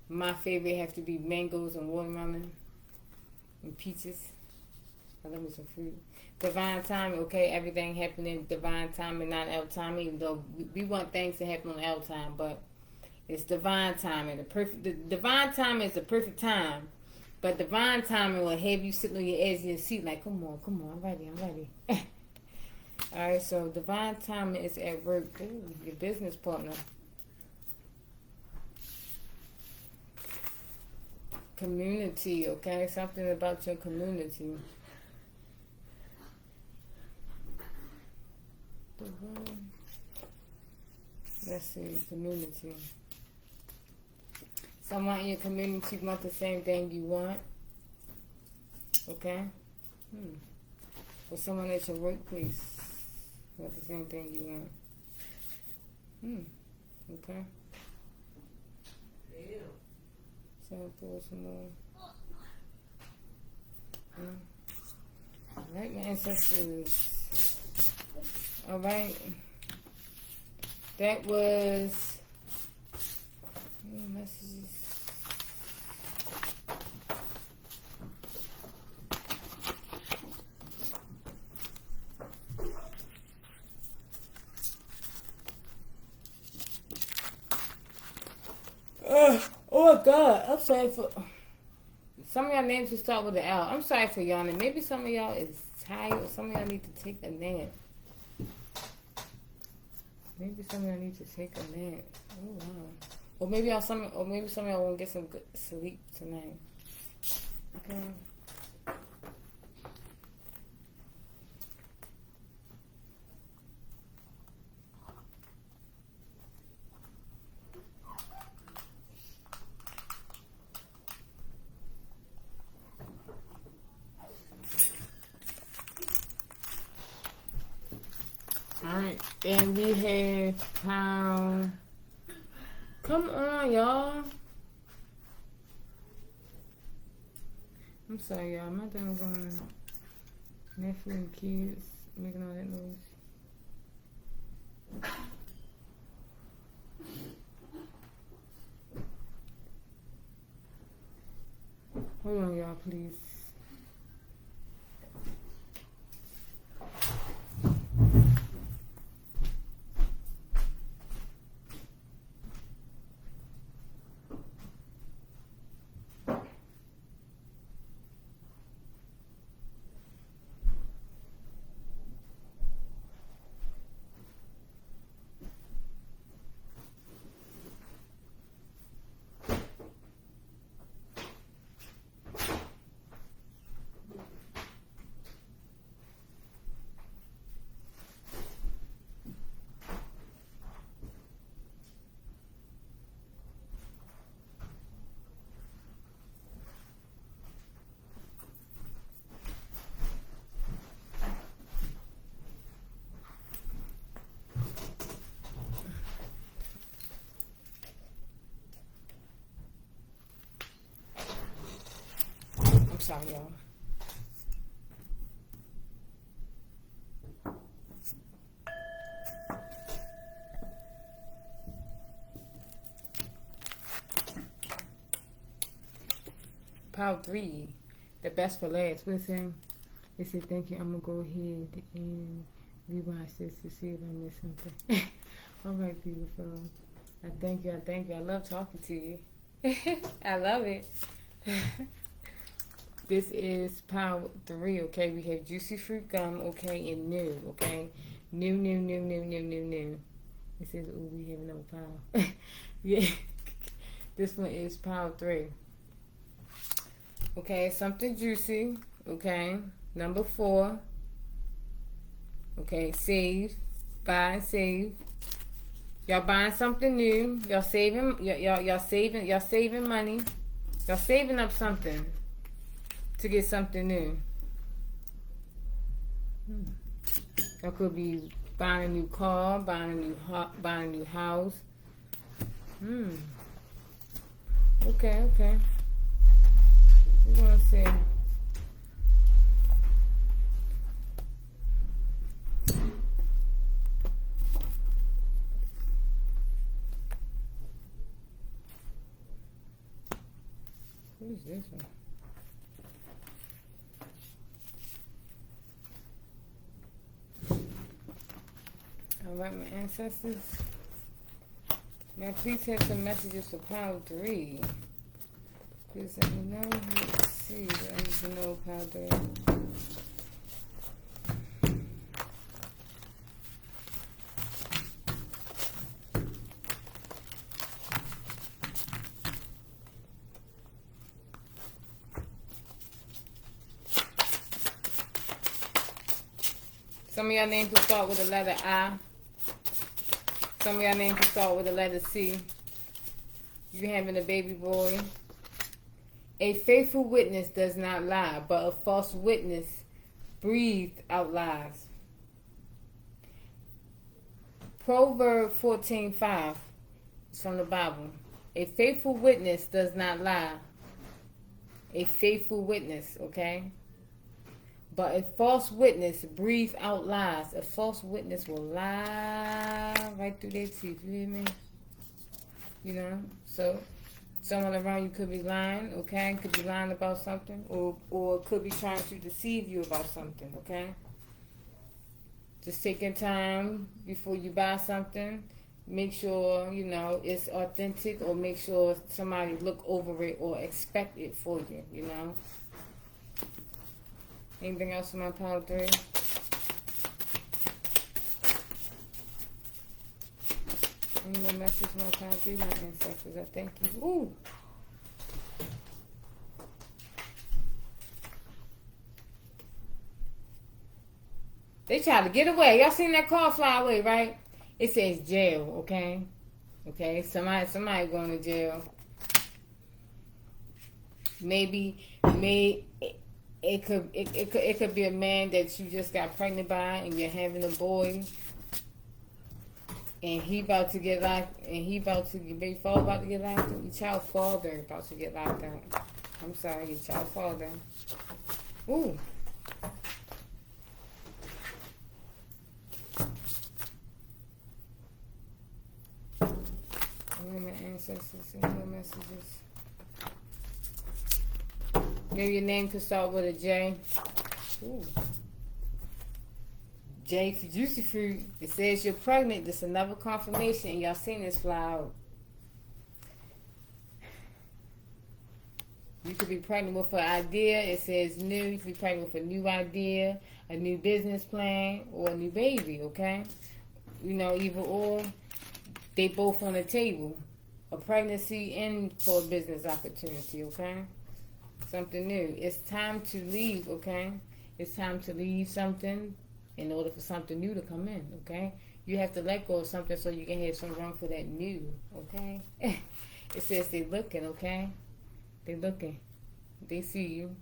My favorite have to be mangoes and watermelon and peaches. I love me some fruit. Divine timing, okay? Everything happening divine timing, not L timing. Even though we want things to happen on L time, but it's divine timing. The divine timing is the perfect time. But divine timing will have you sitting on your edge of your seat like, come on, I'm ready. Alright, so divine timing is at work. Ooh, your business partner. Community, okay? Something about your community. Let's see, community. Someone in your community want the same thing you want. Okay? Or someone at your workplace want the same thing you want. Okay? So pour some more. Alright, my ancestors. Alright. That was messages. Oh my God, I'm sorry for some of y'all names will start with an L. I'm sorry for yawning. Maybe some of y'all is tired, or some of y'all need to take a nap. Maybe some of y'all need to take a nap. Oh wow. Or maybe some of y'all won't get some good sleep tonight. Okay. Alright, and we have pound. Come on, y'all. I'm sorry, y'all. My done going nephew and kids making all that noise. Hold on, y'all, please. Sorry, y'all. Power 3, the best for last. Listen, they said thank you. I'm gonna go ahead and rewatch this to see if I missed something. All right, beautiful. I thank you. I love talking to you. I love it. This is power 3, okay? We have juicy fruit gum, okay, and new, okay? New. It says, oh, we have another power. Yeah. This one is power 3. Okay, something juicy, okay? Number 4. Okay, save. Buy and save. Y'all buying something new. Y'all saving money. Y'all saving up something to get something new. Y'all could be buying a new car, buying a new house. Okay, okay. We're gonna see. Who's this one? Alright, my ancestors. Now please have some messages for Power 3. Please let me know. Let's see what I need to know, Power 3. Some of y'all names will start with the letter I. Some of y'all names will start with the letter C. You having a baby boy. A faithful witness does not lie, but a false witness breathes out lies. Proverbs 14:5 is from the Bible. A faithful witness does not lie. A faithful witness, okay? But a false witness breathes out lies. A false witness will lie right through their teeth. You hear me? You know? So, someone around you could be lying, okay? Could be lying about something. Or could be trying to deceive you about something, okay? Just take your time before you buy something. Make sure, you know, it's authentic, or make sure somebody look over it or expect it for you, you know? Anything else in my Power 3? Any more message in my Power 3, my ancestors? I thank you. Ooh! They tried to get away. Y'all seen that car fly away, right? It says jail, okay? Okay, somebody going to jail. Maybe it could be a man that you just got pregnant by and you're having a boy, and he about to get locked, and he about to get locked up. Your child father about to get locked up. I'm sorry, your child father. Ooh. My ancestors, any more messages? Maybe your name could start with a J. Ooh. J for juicy fruit. It says you're pregnant. This is another confirmation, and y'all seen this fly out. You could be pregnant with an idea. It says new. You could be pregnant with a new idea, a new business plan, or a new baby, okay? You know, either or. They both on the table. A pregnancy and for a business opportunity, okay? Something new. It's time to leave, okay? It's time to leave something in order for something new to come in, okay? You have to let go of something so you can have some room for that new, okay? It says they're looking, okay? They're looking. They see you.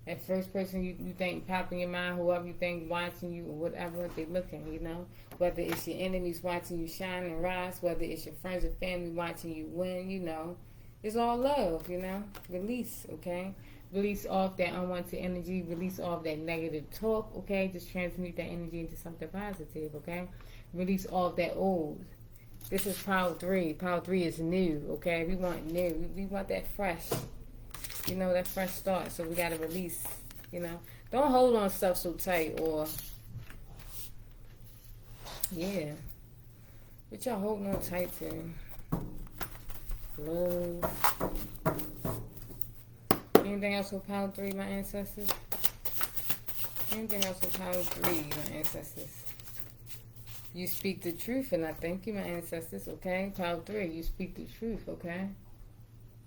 That first person you think pop in your mind, whoever you think watching you or whatever, they looking, you know? Whether it's your enemies watching you shine and rise, whether it's your friends or family watching you win, you know? It's all love, you know? Release, okay? Release off that unwanted energy. Release off that negative talk, okay? Just transmute that energy into something positive, okay? Release off that old. This is Power 3. Power 3 is new, okay? We want new. We want that fresh. You know, that fresh start. So we got to release, you know. Don't hold on stuff so tight or, yeah. What y'all holding on tight to? Love. Anything else with Power 3, my ancestors? Anything else with Power 3, my ancestors? You speak the truth, and I thank you, my ancestors, okay? Power 3, you speak the truth, okay?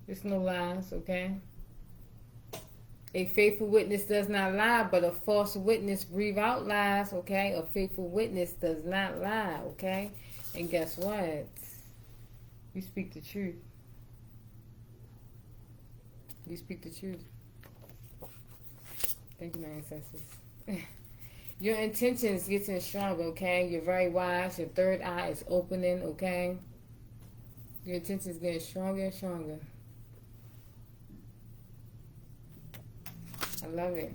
There's no lies, okay? A faithful witness does not lie, but a false witness breathe out lies, okay? A faithful witness does not lie, okay? And guess what? You speak the truth. You speak the truth. Thank you, my ancestors. Your intentions getting stronger, okay? You're very wise. Your third eye is opening, okay? Your intentions getting stronger and stronger. I love it.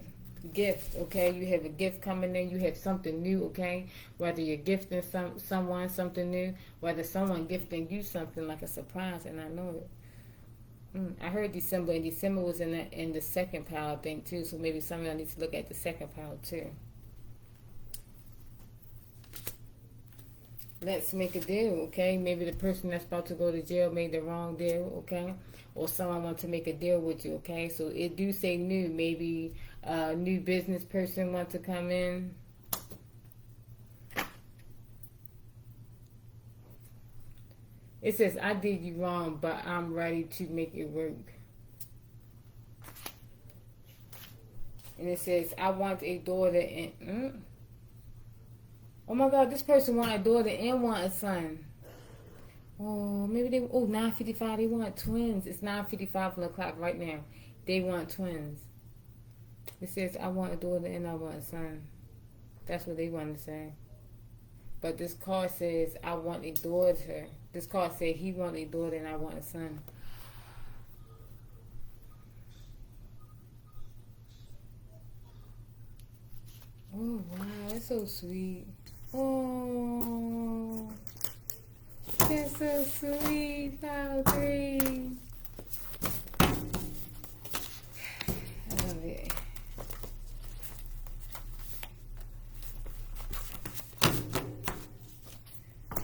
Gift, okay? You have a gift coming in. You have something new, okay? Whether you're gifting someone something new, whether someone gifting you something like a surprise, and I know it. I heard December, and December was in the second pile, I think, too. So maybe some of y'all need to look at the second pile, too. Let's make a deal, okay? Maybe the person that's about to go to jail made the wrong deal, okay? Or someone wants to make a deal with you, okay? So it do say new. Maybe a new business person wants to come in. It says, I did you wrong, but I'm ready to make it work. And it says, I want a daughter and... Oh my God, this person want a daughter and want a son. Oh, maybe they... Oh, 9:55, they want twins. It's 9:55 on the clock right now. They want twins. It says, I want a daughter and I want a son. That's what they want to say. But this card says, I want a daughter. This card said he want a daughter and I want a son. Oh, wow. That's so sweet. Oh, that's so sweet, Pile 3. I love it.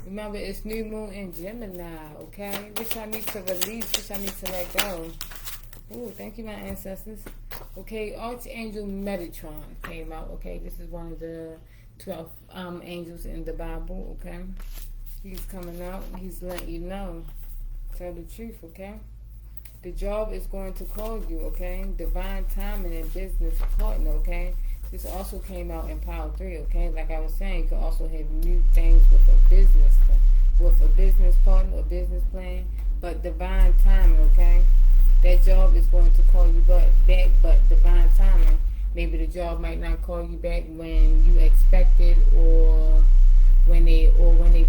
Remember, it's new moon in Gemini, okay? Which I need to release, which I need to let go. Oh, thank you, my ancestors. Okay, Archangel Metatron came out, okay? This is one of the 12 angels in the Bible, okay? He's coming out. He's letting you know. Tell the truth, okay? The job is going to call you, okay? Divine timing and business partner, okay? This also came out in Power 3, okay? Like I was saying, you can also have new things with a business partner or business plan. But divine timing, okay? That job is going to call you back, but divine timing. Maybe the job might not call you back when you expected, or when they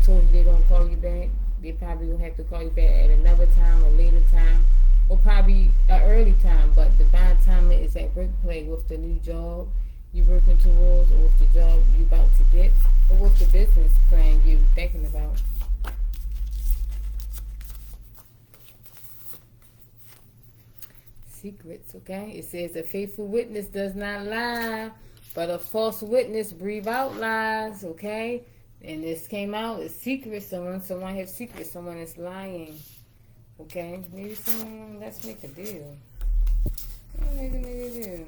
told you they're gonna call you back. They probably will have to call you back at another time, or later time, or probably an early time. But divine timing is at work play with the new job you're working towards, or with the job you're about to get, or with the business plan you're thinking about. Secrets, okay? It says a faithful witness does not lie, but a false witness breathe out lies, okay? And this came out as secrets. Someone has secrets. Someone is lying, okay? Maybe someone. Let's make a deal. Maybe make a deal.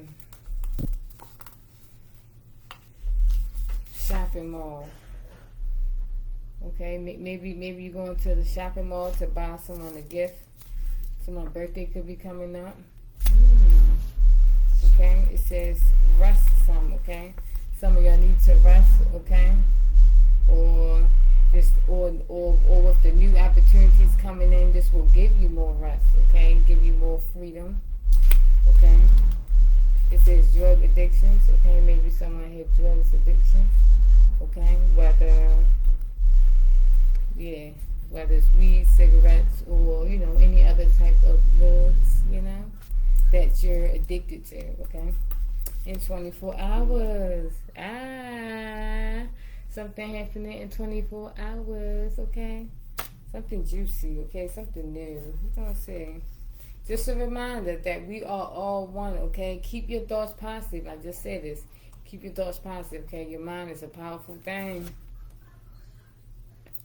Shopping mall, okay? Maybe you're going to the shopping mall to buy someone a gift. Someone's birthday could be coming up. Okay, it says rest some, okay? Some of y'all need to rest, okay? Or with the new opportunities coming in, this will give you more rest, okay? Give you more freedom, okay? It says drug addictions, okay? Maybe someone had drugs addiction, okay? Whether it's weed, cigarettes, or, any other type of drugs, that you're addicted to, okay? In 24 hours. Something happening in 24 hours, okay? Something juicy, okay? Something new. We're going to see. Just a reminder that we are all one, okay? Keep your thoughts positive. I just said this. Keep your thoughts positive, okay? Your mind is a powerful thing.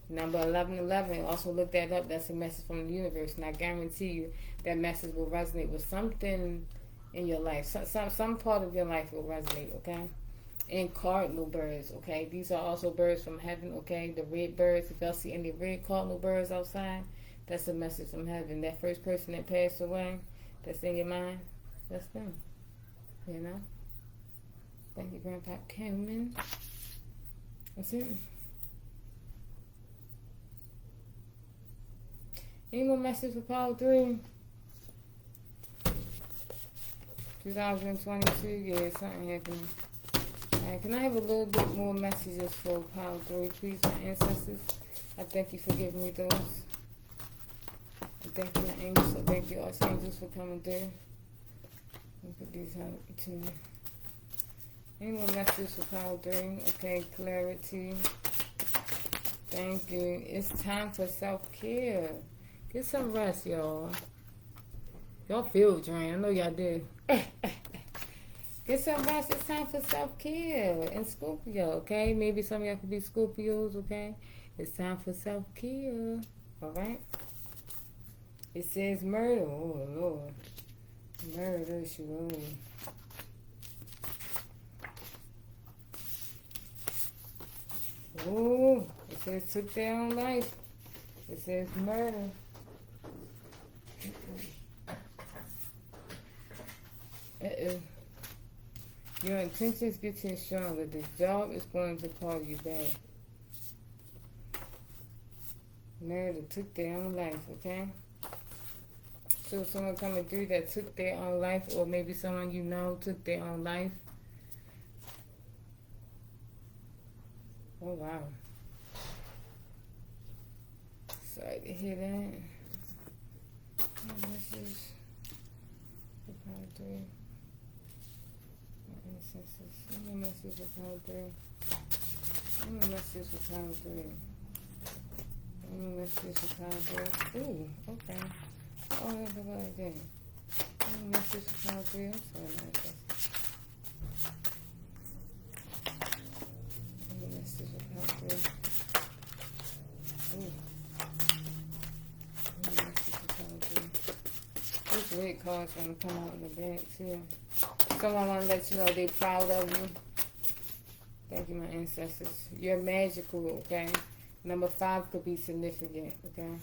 Number 1111, also look that up. That's a message from the universe, and I guarantee you that message will resonate with something in your life. Some part of your life will resonate, okay? And cardinal birds, okay? These are also birds from heaven, okay? The red birds, if y'all see any red cardinal birds outside, that's a message from heaven. That first person that passed away, that's in your mind, that's them, Thank you, Grandpa Cameron. That's it. Any more messages for Power 3? 2022, yeah, something happening. Alright, can I have a little bit more messages for Power 3, please, my ancestors? I thank you for giving me those. I thank you, my angels. I thank you, archangels, for coming through. Look at these out too. Any more messages for power 3? Okay, clarity. Thank you. It's time for self-care. Get some rest, y'all. Y'all feel drained. I know y'all do. Get some rest. It's time for self-care. And Scorpio, okay? Maybe some of y'all could be Scorpios, okay? It's time for self-care. Alright? It says murder. Oh, Lord. Murder, sure. Oh, it says took their own life. It says murder. Your intentions getting stronger. The job is going to call you back. Murder took their own life, okay? So someone coming through that took their own life, or maybe someone you know took their own life. Oh, wow. Sorry to hear that. Message for power 3. My ancestors. Any message for power 3? Any message for power 3? Any message for power 3? Ooh, okay. Oh, that's about that. Any message for power 3? I'm sorry, my ancestors. Any message for power 3? Ooh. Any message for power 3? These red cards want to come out in the back, too. Someone want to let you know they're proud of you. Thank you, my ancestors. You're magical, okay? Number 5 could be significant, okay?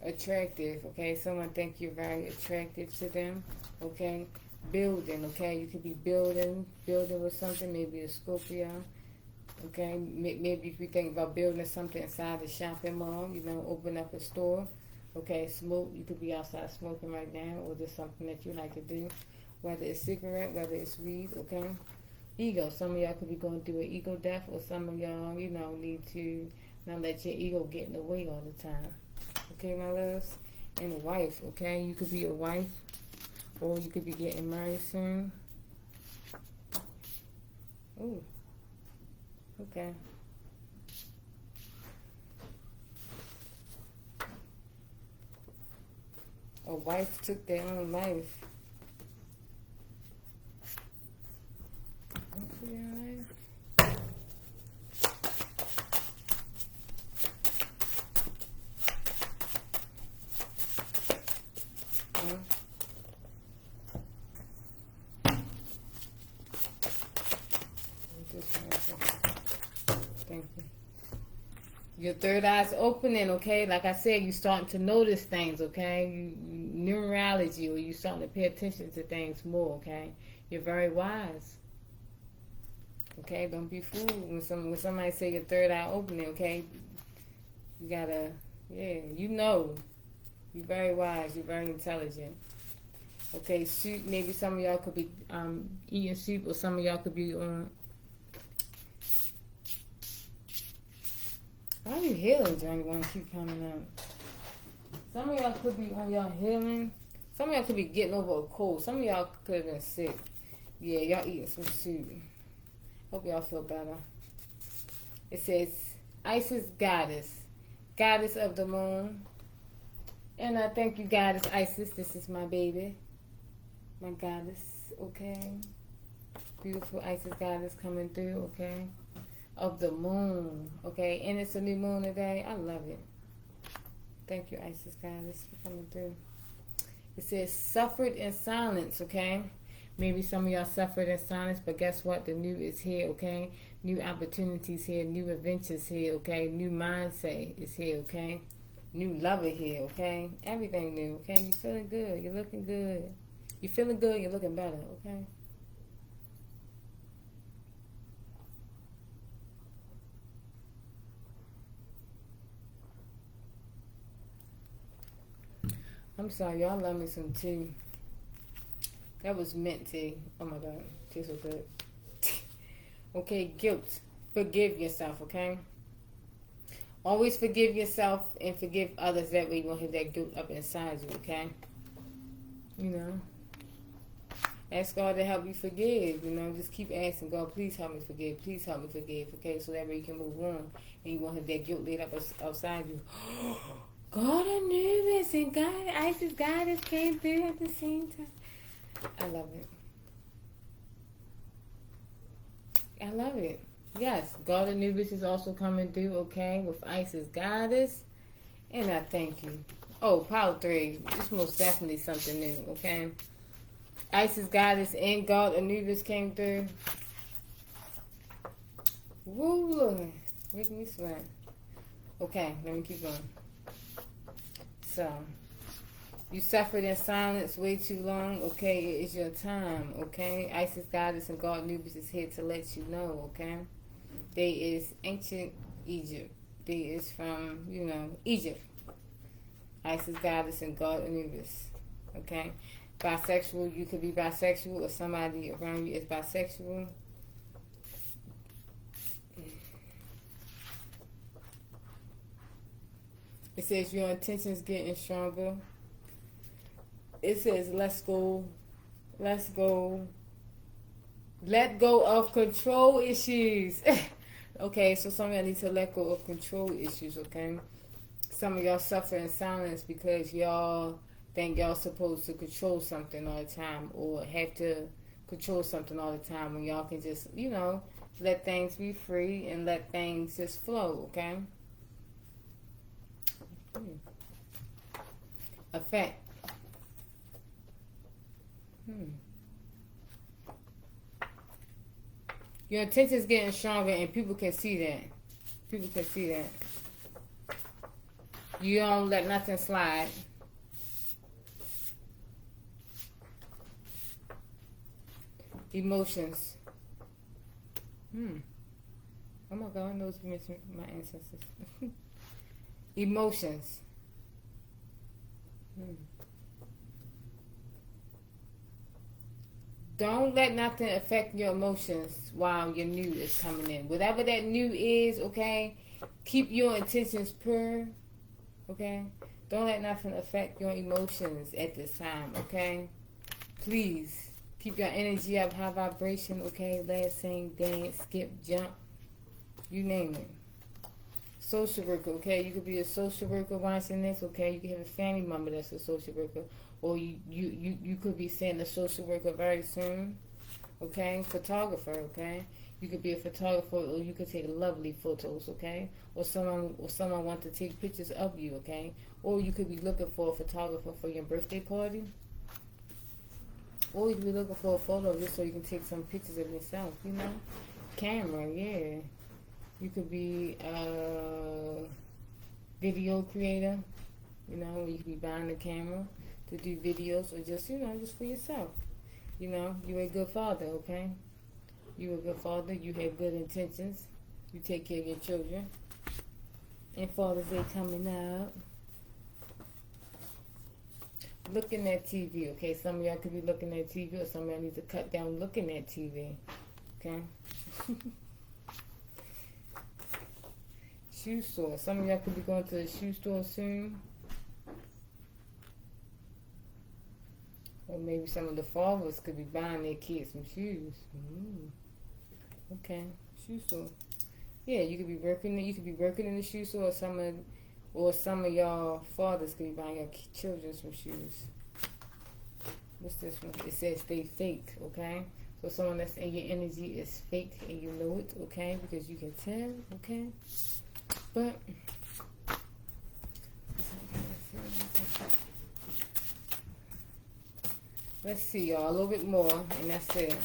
Attractive, okay? Someone think you're very attractive to them, okay? Building, okay? You could be building with something, maybe a Scorpio, okay? Maybe if you think about building something inside the shopping mall, you know, open up a store, okay? Smoke, you could be outside smoking right now, or just something that you like to do, whether it's cigarette, whether it's weed, okay? Ego, some of y'all could be going through an ego death, or some of y'all, you know, need to not let your ego get in the way all the time. Okay, my loves? And a wife, okay? You could be a wife, or you could be getting married soon. Ooh. Okay. A wife took their own life. Thank you. Your third eye's opening, okay? Like I said, you starting to notice things, okay? Numerology, or you starting to pay attention to things more, okay? You're very wise. Okay, don't be fooled when somebody say your third eye opening, okay? You gotta, yeah, you know. You're very wise, you're very intelligent. Okay, soup, maybe some of y'all could be eating soup, or some of y'all could be on. Why are you healing, Johnny? Want to keep coming up? Some of y'all could be on y'all healing. Some of y'all could be getting over a cold. Some of y'all could have been sick. Yeah, y'all eating some soup. Hope y'all feel better. It says, Isis goddess, goddess of the moon. And I thank you, goddess Isis. This is my baby. My goddess, okay? Beautiful Isis goddess coming through, okay? Of the moon, okay? And it's a new moon today. I love it. Thank you, Isis goddess, for coming through. It says, suffered in silence, okay? Maybe some of y'all suffered in silence, but guess what? The new is here, okay? New opportunities here, new adventures here, okay? New mindset is here, okay? New lover here, okay? Everything new, okay? You're feeling good. You're looking good. You're feeling good. You're looking better, okay? I'm sorry, y'all love me some tea. That was mint tea. Oh my God, tastes so good. Okay, guilt. Forgive yourself, okay? Always forgive yourself and forgive others. That way you won't have that guilt up inside you, okay? You know? Ask God to help you forgive. You know, just keep asking God, please help me forgive. Please help me forgive. Okay, so that way you can move on. And you won't have that guilt laid up outside you. God Anubis and God, Isis Goddess came through at the same time. I love it. I love it. Yes, God Anubis is also coming through, okay, with Isis Goddess. And I thank you. Oh, Power 3. It's most definitely something new, okay? Isis Goddess and God Anubis came through. Woo, Lord. Make me sweat. Okay, let me keep going. So, you suffered in silence way too long. Okay, it is your time. Okay, Isis Goddess and God Anubis is here to let you know. Okay, they is ancient Egypt. They is from Egypt. Isis Goddess and God Anubis. Okay, bisexual. You could be bisexual, or somebody around you is bisexual. It says your intentions getting stronger. It says let go of control issues. Okay, so some of y'all need to let go of control issues, okay? Some of y'all suffer in silence because y'all think y'all supposed to control something all the time, or have to control something all the time, when y'all can just, let things be free and let things just flow, okay? Effect. Your intention is getting stronger, and people can see that. People can see that. You don't let nothing slide. Emotions. Oh my God, I know it's my ancestors. Emotions. Don't let nothing affect your emotions while your new is coming in. Whatever that new is, okay? Keep your intentions pure, okay? Don't let nothing affect your emotions at this time, okay? Please, keep your energy up, high vibration, okay? Last sing, dance, skip, jump, you name it. Social worker, okay? You could be a social worker watching this, okay? You could have a family member that's a social worker. Or you could be seeing a social worker very soon, okay? Photographer, okay? You could be a photographer, or you could take lovely photos, okay? Or someone wants to take pictures of you, okay? Or you could be looking for a photographer for your birthday party. Or you could be looking for a photo just so you can take some pictures of yourself, Camera, yeah. You could be a video creator, you could be buying a camera to do videos, or just, just for yourself. You're a good father, okay? You're a good father. You have good intentions. You take care of your children. And Father's Day coming up. Looking at TV, okay? Some of y'all could be looking at TV, or some of y'all need to cut down looking at TV, okay? Shoe store. Some of y'all could be going to the shoe store soon. Or maybe some of the fathers could be buying their kids some shoes. Okay, shoe store. Yeah, you could be working. You could be working in the shoe store, or some of y'all fathers could be buying your children some shoes. What's this one? It says stay fake. Okay, so someone that's in your energy is fake, and you know it. Okay, because you can tell. Okay, but. Let's see, y'all, a little bit more, and that's it.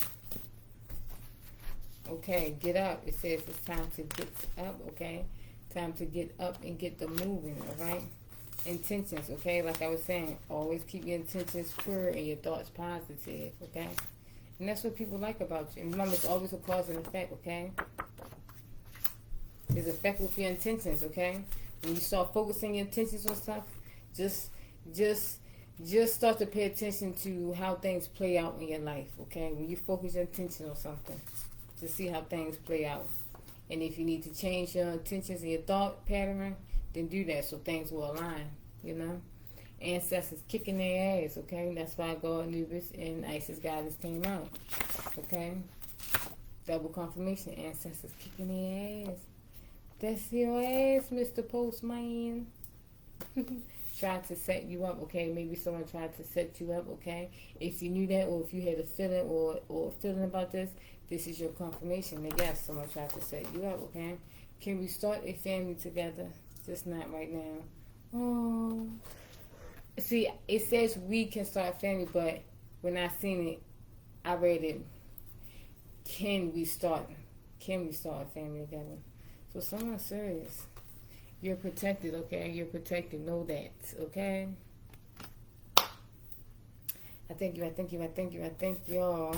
Okay, get up. It says it's time to get up, okay? Time to get up and get the moving, all right? Intentions, okay? Like I was saying, always keep your intentions pure and your thoughts positive, okay? And that's what people like about you. And remember, it's always a cause and effect, okay? There's effect with your intentions, okay? When you start focusing your intentions on stuff, just start to pay attention to how things play out in your life, okay? When you focus your attention on something, to see how things play out. And if you need to change your intentions and your thought pattern, then do that so things will align, Ancestors kicking their ass, okay? That's why God, Anubis, and Isis Goddess came out, okay? Double confirmation, ancestors kicking their ass. That's your ass, Mr. Postman. Tried to set you up, okay? Maybe someone tried to set you up, okay? If you knew that, or if you had a feeling or feeling about this is your confirmation that yes, someone tried to set you up, okay? Can we start a family together? Just not right now. Oh. See, it says we can start a family, but when I seen it, I read it. Can we start a family together? So someone's serious. You're protected, okay? You're protected. Know that, okay? I thank y'all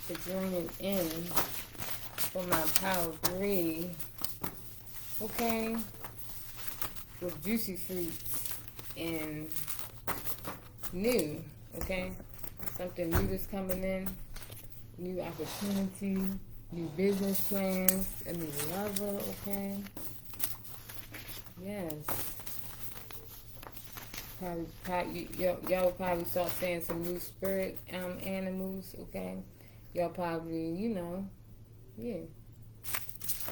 for joining in for my Power 3, okay? With juicy fruits and new, okay? Something new that's coming in, new opportunity, new business plans, a new lover, okay? Yes. Y'all will probably start saying some new spirit animals, okay? Y'all probably, yeah.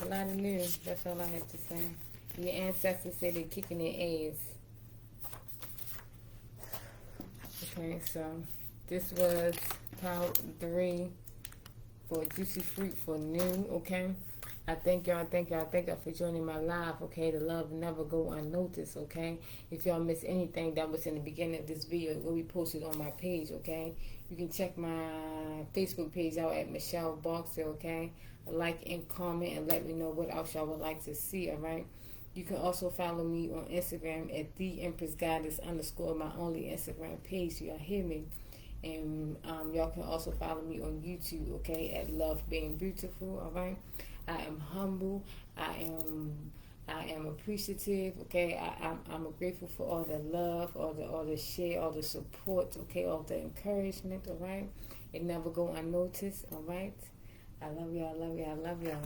A lot of new. That's all I have to say. Your ancestors say they're kicking their ass. Okay, so this was Power 3 for Juicy Fruit for new, okay? I thank y'all for joining my live, okay? The love never go unnoticed, okay? If y'all miss anything that was in the beginning of this video, it will be posted on my page, okay? You can check my Facebook page out at Michelle Boxer, okay? Like and comment and let me know what else y'all would like to see, all right? You can also follow me on Instagram at the Empress Goddess _ my only Instagram page. Y'all hear me? And y'all can also follow me on YouTube, okay? At Love Being Beautiful, all right? I am humble. I am appreciative. Okay, I'm grateful for all the love, all the share, all the support. Okay, all the encouragement. All right, it never go unnoticed. All right, I love y'all.